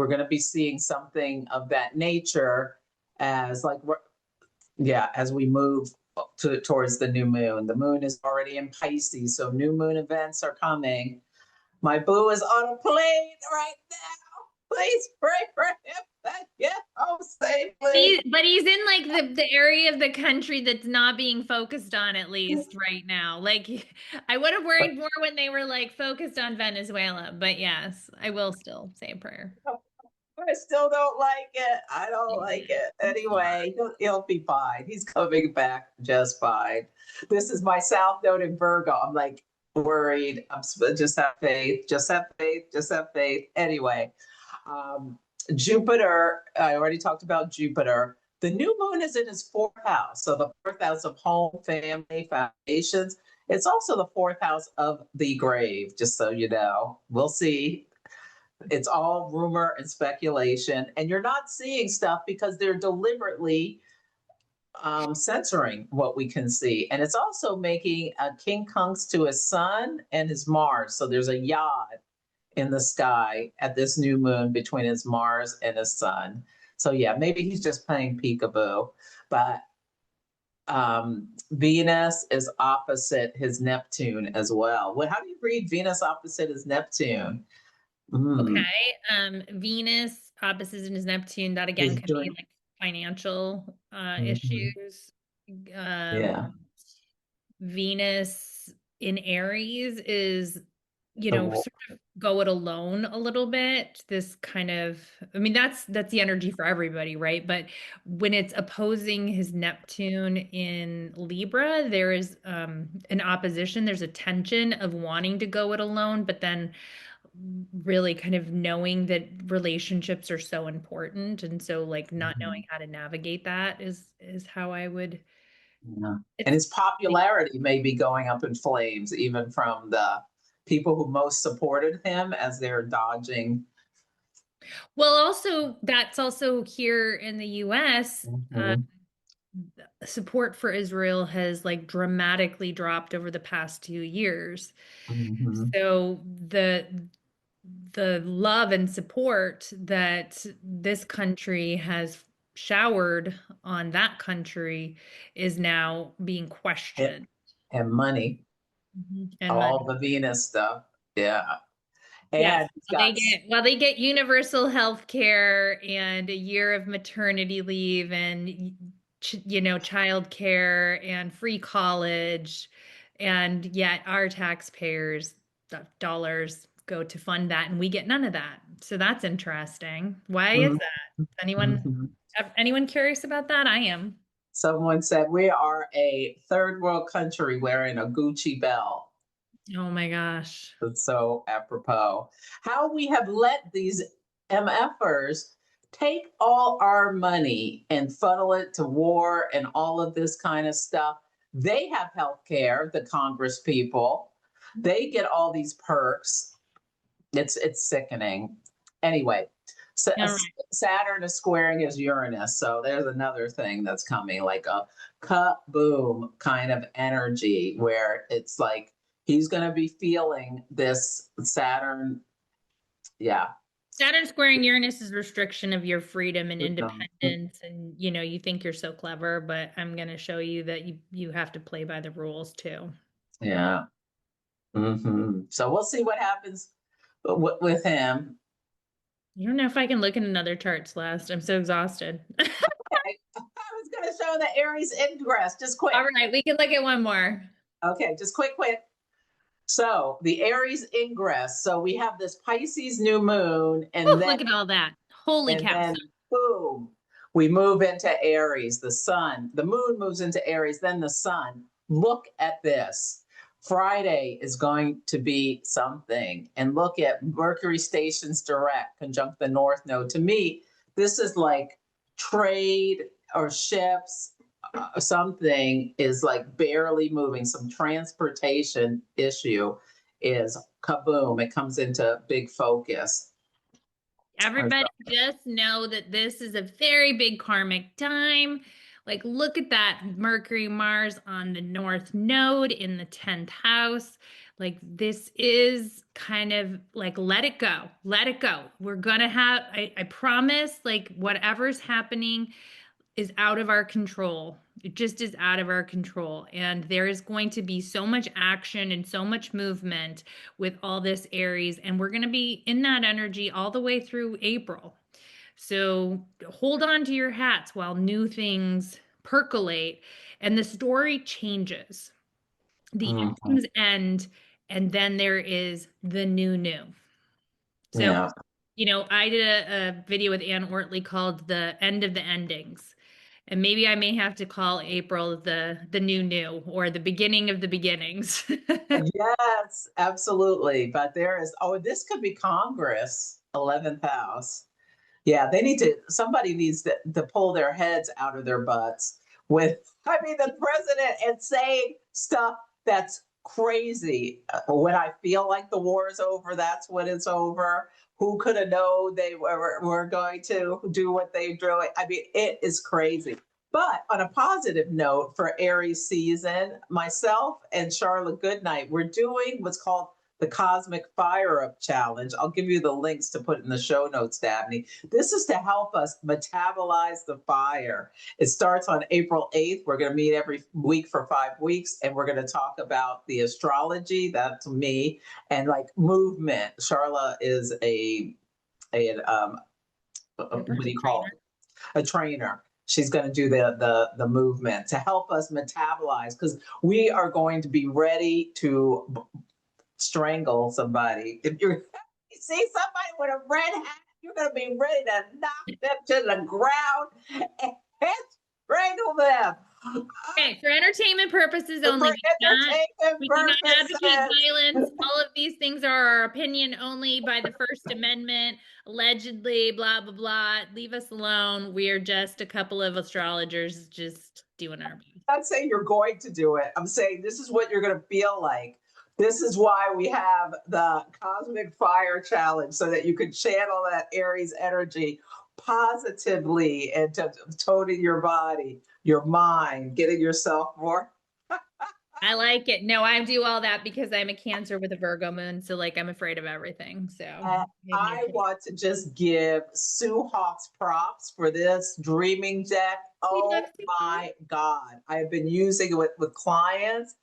S2: going to be seeing something of that nature as like yeah, as we move towards the new moon. The moon is already in Pisces, so new moon events are coming. My boo is on a plane right now. Please pray for him that get home safely.
S1: But he's in like the area of the country that's not being focused on at least right now. Like I would have worried more when they were like focused on Venezuela, but yes, I will still say a prayer.
S2: I still don't like it. I don't like it.
S1: I'm
S2: Anyway,
S1: sorry.
S2: he'll be fine. He's coming back just fine. This is my South Node in Virgo. I'm like worried. Just have faith. Just have faith. Just have faith. Anyway, um, Jupiter. I already talked about Jupiter. The new moon is in his fourth house. So the fourth house of home, family, foundations. It's also the fourth house of the grave. Just so you know, we'll see. It's all rumor and speculation, and you're not seeing stuff because they're deliberately censoring what we can see. And it's also making a quincunx to his sun and his Mars. So there's a yod in the sky at this new moon between his Mars and his sun. So yeah, maybe he's just playing peekaboo, but Venus is opposite his Neptune as well. How do you read Venus opposite his Neptune? Mm,
S1: Okay. Venus opposite in his Neptune. That again
S2: he's
S1: could be
S2: doing.
S1: like financial
S2: Mhm.
S1: issues. Um,
S2: Yeah.
S1: Venus in Aries is,
S2: The war.
S1: sort of go it alone a little bit. This kind of, I mean, that's the energy for everybody, right? But when it's opposing his Neptune in Libra, there is an opposition. There's a tension of wanting to go it alone, but then really kind of knowing that relationships are so important, and so like not knowing
S2: Mhm.
S1: how to navigate that is how I would.
S2: Yeah. And
S1: It's
S2: his popularity may be going up in flames, even from the people who most supported him as they're dodging.
S1: well, also that's also here in the US.
S2: Mhm.
S1: Support for Israel has like dramatically dropped over the past 2 years.
S2: Mhm.
S1: So the love and support that this country has showered on that country is now being
S2: And,
S1: questioned.
S2: and money,
S1: And
S2: all
S1: money.
S2: the Venus stuff. Yeah.
S1: Yes,
S2: And he's
S1: well,
S2: got.
S1: they get universal health care and a year of maternity leave and child care and free college, and yet our taxpayers dollars go to fund that and we get none of that. So that's interesting. Why is
S2: Mhm.
S1: that? Anyone
S2: Mhm.
S1: anyone curious about that? I am.
S2: Someone said we are a third world country wearing a Gucci belt.
S1: Oh my gosh.
S2: It's so apropos. How we have let these MFers take all our money and funnel it to war and all of this kind of stuff. They have health care, the Congress people. They get all these perks. It's sickening. Anyway, so,
S1: All right.
S2: Saturn is squaring his Uranus, so there's another thing that's coming, like a boom kind of energy, where it's like he's going to be feeling this Saturn. Yeah.
S1: Saturn squaring Uranus is restriction of your freedom and
S2: Um,
S1: independence, and you think you're so clever, but I'm going to show you that you have to play by the rules too.
S2: yeah. So we'll see what happens with him.
S1: I don't know if I can look at another chart, Celeste. I'm so exhausted.
S2: Okay. I was going to show the Aries Ingress, just quick.
S1: All right, we can look at one more.
S2: Okay, just quick. So the Aries Ingress. So we have this Pisces New Moon,
S1: Oh, look at all that. Holy
S2: and
S1: cow.
S2: then boom, we move into Aries. The sun, the moon moves into Aries, then the sun. Look at this. Friday is going to be something. And look at Mercury stations direct, conjunct the North Node. To me, this is like trade or ships. Something is like barely moving. Some transportation issue is kaboom. It comes into big focus.
S1: Everybody just know that this is a very big karmic time. Like, look at that Mercury Mars on the North Node in the 10th house. Like, this is kind of like, let it go. Let it go. We're gonna have, I promise, like, whatever's happening is out of our control. It just is out of our control. And there is going to be so much action and so much movement with all this Aries. And we're going to be in that energy all the way through April. So hold on to your hats while new things percolate and the story changes. The
S2: Mhm.
S1: endings end, and then there is the new. So,
S2: Yeah.
S1: I did a video with Ann Ortley called The End of the Endings. And maybe I may have to call April the new or the beginning of the beginnings.
S2: Yes, absolutely. But there is, oh, this could be Congress, 11th house. Yeah, somebody needs to pull their heads out of their butts with, I mean, the president and saying stuff that's crazy. When I feel like the war is over, that's when it's over. Who could have known they were going to do what they do? I mean, it is crazy. But on a positive note for Aries season, myself and Charla Goodnight, we're doing what's called the Cosmic Fire Up Challenge. I'll give you the links to put in the show notes, Dabney. This is to help us metabolize the fire. It starts on April 8th. We're going to meet every week for 5 weeks, and we're going to talk about the astrology, that's me, and like movement. Charla is what do you call it? A trainer. She's going to do the movement to help us metabolize, because we are going to be ready to strangle somebody. If you see somebody with a red hat, you're going to be ready to knock them to the ground and strangle them.
S1: Okay, for entertainment purposes only. We do not advocate violence. All of these things are our opinion only by the First Amendment, allegedly, blah, blah, blah. Leave us alone. We are just a couple of astrologers just doing our best.
S2: I'm not saying you're going to do it. I'm saying this is what you're going to feel like. This is why we have the Cosmic Fire Challenge, so that you can channel that Aries energy positively and to toning your body, your mind, getting yourself more.
S1: I like it. No, I do all that because I'm a Cancer with a Virgo moon. So, like, I'm afraid of everything. So,
S2: I want to just give Sue Hawks props for this dreaming deck. Oh my God. I've been using it with clients.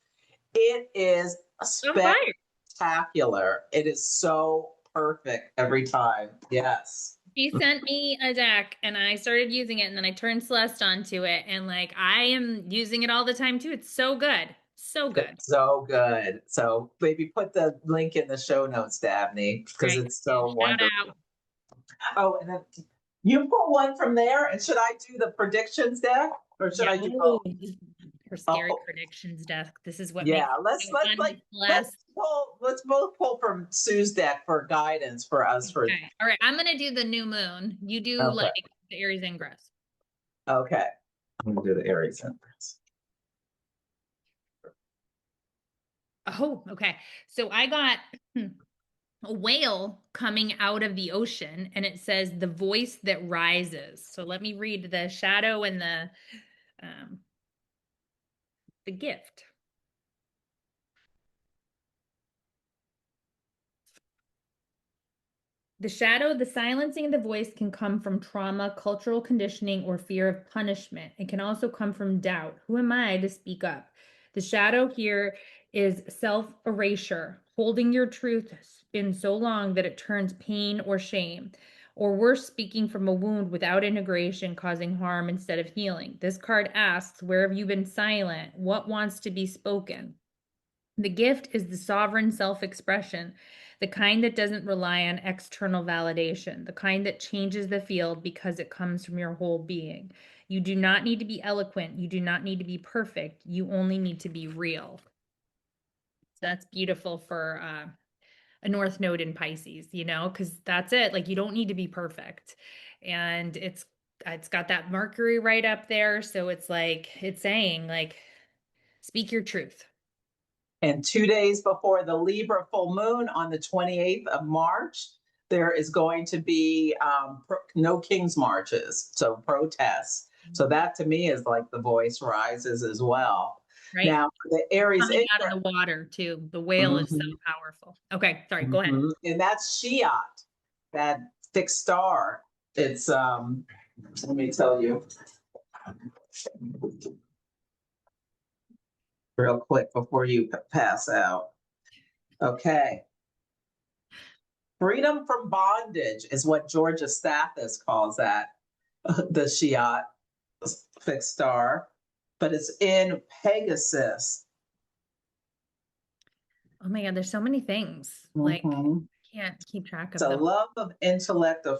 S2: It is spectacular. It is so perfect every time. Yes.
S1: She sent me a deck and I started using it, and then I turned Celeste onto it, and like I am using it all the time too. It's so good. So good.
S2: So good. So maybe put the link in the show notes, Dabney, because it's so wonderful. Oh, and then you pull one from there, and should I do the predictions deck, or should I do both?
S1: Her scary predictions deck. This is what
S2: let's both pull from Sue's deck for guidance for us.
S1: Okay. All right, I'm gonna do the new moon. You do like the Aries Ingress.
S2: Okay, I'm gonna do the Aries Ingress.
S1: Oh, okay. So I got a whale coming out of the ocean, and it says the voice that rises. So let me read the shadow and the gift. The shadow, the silencing of the voice can come from trauma, cultural conditioning, or fear of punishment. It can also come from doubt. Who am I to speak up? The shadow here is self-erasure, holding your truth in so long that it turns pain or shame. Or worse, speaking from a wound without integration, causing harm instead of healing. This card asks, where have you been silent? What wants to be spoken? The gift is the sovereign self-expression, the kind that doesn't rely on external validation, the kind that changes the field because it comes from your whole being. You do not need to be eloquent. You do not need to be perfect. You only need to be real. So that's beautiful for a North Node in Pisces, because that's it. Like, you don't need to be perfect. And it's got that Mercury right up there. So it's like, it's saying, like, speak your truth.
S2: And 2 days before the Libra full moon on the 28th of March, there is going to be no King's Marches, so protests. So that to me is like the voice rises as well.
S1: Right.
S2: Now, the Aries
S1: coming out of the water too. The whale is so powerful. Okay, sorry, go ahead.
S2: And that's Shiat, that fixed star. It's let me tell you real quick before you pass out. Okay. Freedom from bondage is what Georgia Stathis calls that, the Shiat fixed star, but it's in Pegasus.
S1: Oh my God, there's so many things. Like, I can't keep track of them.
S2: It's a love of intellect, a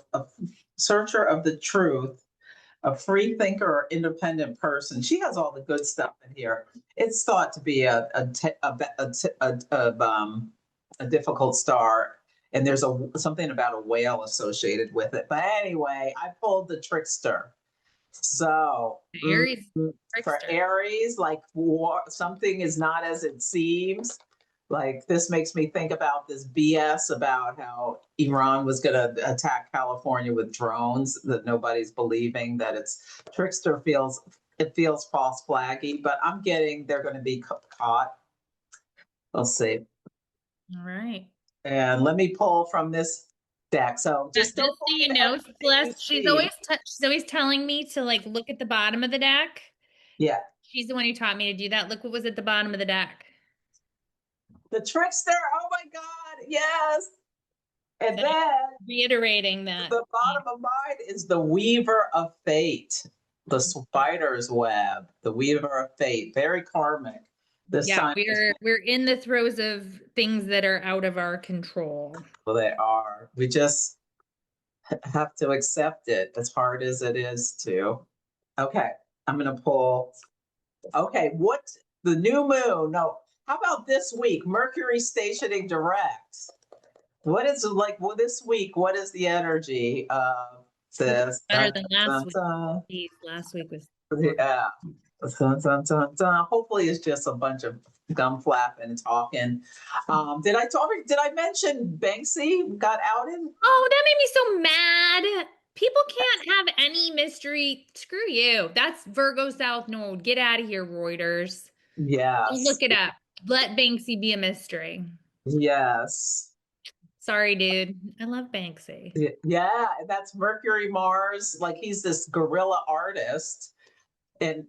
S2: searcher of the truth, a free thinker or independent person. She has all the good stuff in here. It's thought to be a difficult star, and there's something about a whale associated with it. But anyway, I pulled the trickster. So
S1: Aries,
S2: for Aries, like something is not as it seems. Like, this makes me think about this BS about how Iran was going to attack California with drones, that nobody's believing that it's trickster feels false flaggy, but I'm getting they're going to be caught. We'll see.
S1: All right.
S2: And let me pull from this deck. So just
S1: Just
S2: don't
S1: so you
S2: believe
S1: know,
S2: everything you
S1: Celeste,
S2: see.
S1: she's always telling me to like look at the bottom of the deck.
S2: Yeah.
S1: She's the one who taught me to do that. Look what was at the bottom of the deck.
S2: The trickster. Oh my God. Yes. And
S1: So
S2: then
S1: reiterating that.
S2: the bottom of mine is the weaver of fate, the spider's web, the weaver of fate. Very karmic. This
S1: Yeah,
S2: sign is
S1: we're in the throes of things that are out of our control.
S2: what they are. We just have to accept it as hard as it is to. Okay. I'm going to pull. Okay. What the new moon? No. How about this week? Mercury stationing direct. What is like well, this week? What is the energy of this?
S1: Better
S2: Dun,
S1: than
S2: dun,
S1: last week.
S2: dun,
S1: Jeez, last week was
S2: dun. Yeah. Dun, dun, dun, dun. Hopefully, it's just a bunch of gum flapping and talking. Did I talk? Did I mention Banksy got outed?
S1: Oh, that made me so mad. People can't have any mystery. Screw you. That's Virgo South Node. Get out of here, Reuters. Don't
S2: Yes.
S1: look it up. Let Banksy be a mystery.
S2: Yes.
S1: Sorry, dude. I love Banksy.
S2: Yeah, that's Mercury Mars. Like he's this guerrilla artist in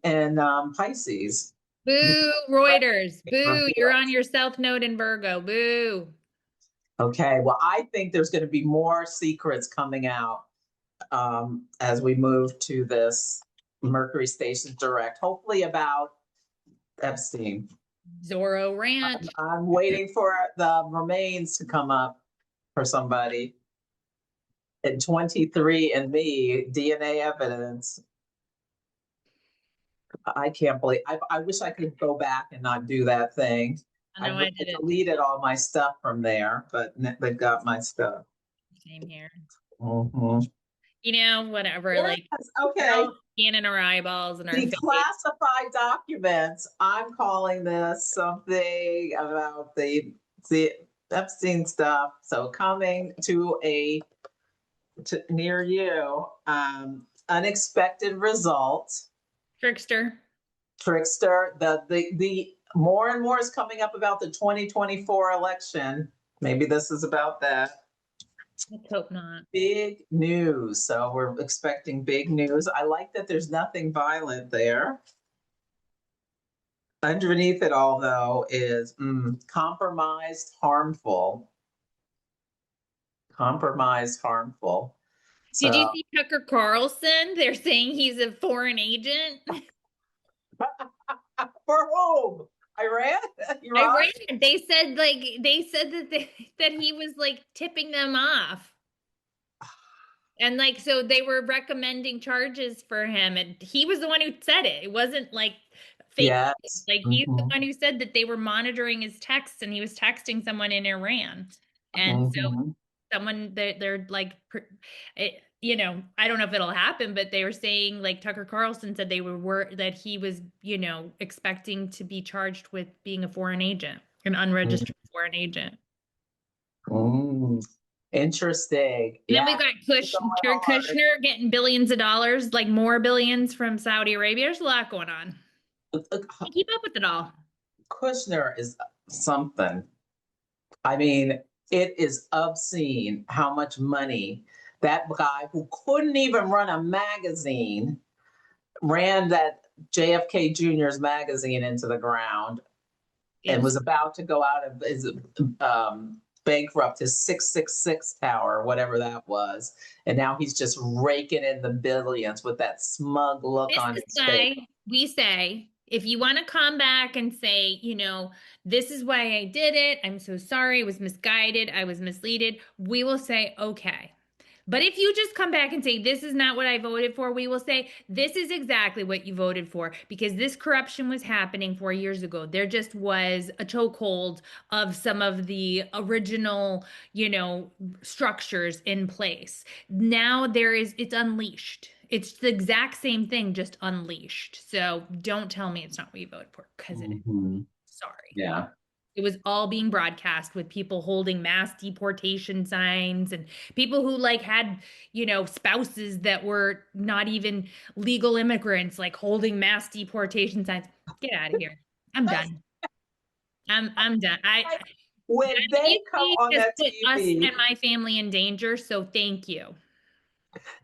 S2: Pisces.
S1: Boo, Reuters. Boo. You're
S2: Reveal.
S1: on your South Node in Virgo. Boo.
S2: Okay, well, I think there's going to be more secrets coming out as we move to this Mercury station direct, hopefully about Epstein.
S1: Zorro Ranch.
S2: I'm waiting for the remains to come up for somebody. And 23 and me, DNA evidence. I can't believe, I wish I could go back and not do that thing.
S1: I know I did it.
S2: deleted all my stuff from there, but they've got my stuff.
S1: Same here.
S2: Mhm.
S1: Whatever.
S2: Yes,
S1: Like, we're
S2: okay.
S1: all scanning our eyeballs and our face.
S2: Declassified documents. I'm calling this something about the Epstein stuff. So coming to near you, unexpected results.
S1: Trickster.
S2: Trickster. The more and more is coming up about the 2024 election. Maybe this is about that.
S1: Let's hope not.
S2: Big news. So we're expecting big news. I like that there's nothing violent there. Underneath it all, though, is compromised, harmful. Compromised, harmful.
S1: Did you
S2: So,
S1: see Tucker Carlson? They're saying he's a foreign agent.
S2: for whom? Iran?
S1: I
S2: Iran?
S1: read they said that that he was like tipping them off. And like so they were recommending charges for him and he was the one who said it. It wasn't like fake
S2: Yes.
S1: like he's the
S2: Mm-hmm.
S1: one who said that they were monitoring his texts and he was texting someone in Iran. And so
S2: Mm-hmm.
S1: someone that they're like I don't know if it'll happen, but they were saying like Tucker Carlson said they were that he was, expecting to be charged with being a foreign agent, an unregistered foreign agent.
S2: Mm-hmm. Interesting.
S1: And then
S2: Yeah.
S1: we've got
S2: Going hard.
S1: Kushner getting billions of dollars, like more billions from Saudi Arabia. There's a lot going on. Can't keep up with it all.
S2: Kushner is something. I mean, it is obscene how much money that guy who couldn't even run a magazine ran that JFK Jr.'s magazine into the ground
S1: It
S2: and
S1: was
S2: was about to go out of his bankrupt his 666 tower, whatever that was. And now he's just raking in the billions with that smug look
S1: This
S2: on
S1: is
S2: his face.
S1: why we say if you want to come back and say, this is why I did it. I'm so sorry. I was misguided. I was misleaded. We will say, okay. But if you just come back and say, this is not what I voted for, we will say, this is exactly what you voted for because this corruption was happening 4 years ago. There just was a chokehold of some of the original, structures in place. Now it's unleashed. It's the exact same thing, just unleashed. So don't tell me it's not what you voted for because it is.
S2: Mm-hmm.
S1: Sorry.
S2: Yeah.
S1: It was all being broadcast with people holding mass deportation signs and people who like had, spouses that were not even legal immigrants, like holding mass deportation signs. Get out of here. I'm done. I'm done.
S2: when they come
S1: You
S2: on
S1: just
S2: that
S1: put us
S2: TV,
S1: and my family in danger, so thank you.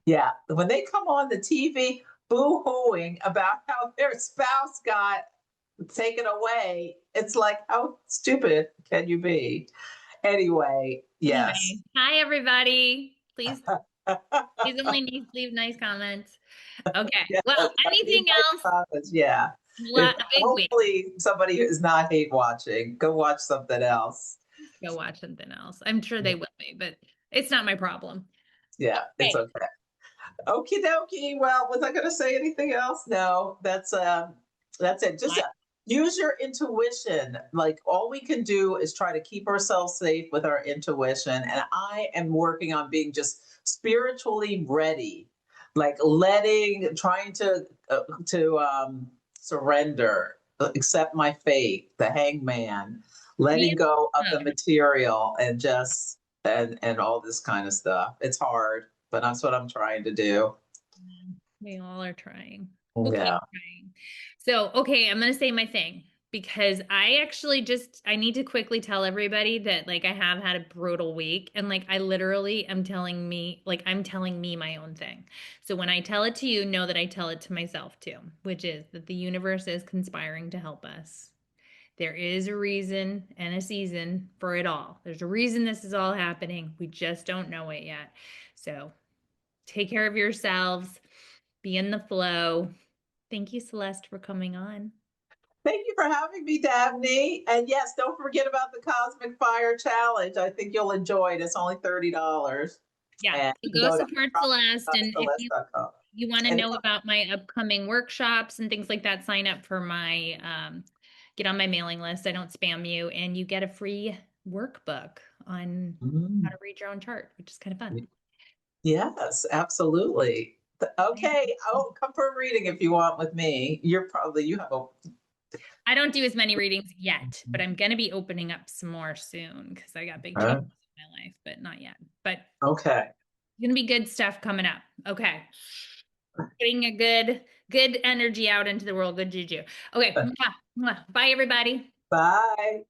S2: yeah, when they come on the TV boo-hooing about how their spouse got taken away, it's like, how stupid can you be? Anyway, yes.
S1: Anyway, hi everybody. Please only leave nice comments. Okay.
S2: Yes,
S1: Well,
S2: I need
S1: anything
S2: nice
S1: else?
S2: comments, yeah. If
S1: A big week.
S2: hopefully somebody who is not hate watching, go watch something else.
S1: Go watch something else. I'm sure they will be, but it's not my problem.
S2: Yeah, it's
S1: Okay.
S2: okay. Okie dokie. Well, was I going to say anything else? No, that's it. Just use your intuition. Like all we can do is try to keep ourselves safe with our intuition. And I am working on being just spiritually ready, like trying to surrender, accept my fate, the hangman,
S1: Me
S2: letting go of the
S1: and
S2: material, and just and all this kind of stuff. It's hard, but that's what I'm trying to do.
S1: we all are trying. We'll keep
S2: Yeah.
S1: trying. So, okay, I'm gonna say my thing because I need to quickly tell everybody that like I have had a brutal week and like I literally am I'm telling me my own thing. So when I tell it to you, know that I tell it to myself too, which is that the universe is conspiring to help us. There is a reason and a season for it all. There's a reason this is all happening. We just don't know it yet. So take care of yourselves, be in the flow. Thank you, Celeste, for coming on.
S2: Thank you for having me, Dabney. And yes, don't forget about the Cosmic Fire Challenge. I think you'll enjoy it. It's only $30.
S1: Yeah,
S2: And
S1: so
S2: you can
S1: go
S2: go to
S1: support Celeste. And if
S2: celeste.com.
S1: you want to
S2: And
S1: know about my upcoming workshops and things like that, sign up for get on my mailing list. I don't spam you, and you get a free workbook on how to read your own chart, which is kind of fun.
S2: yes, absolutely. Okay. Oh, come for a reading if you want with me. You have a.
S1: I don't do as many readings yet, but I'm going to be opening up some more soon because I got big
S2: Uh,
S1: changes in my life, but not yet. But
S2: okay.
S1: going to be good stuff coming up. Okay. Getting a good energy out into the world, good juju. Okay. Mwah, mwah. Bye, everybody.
S2: Bye.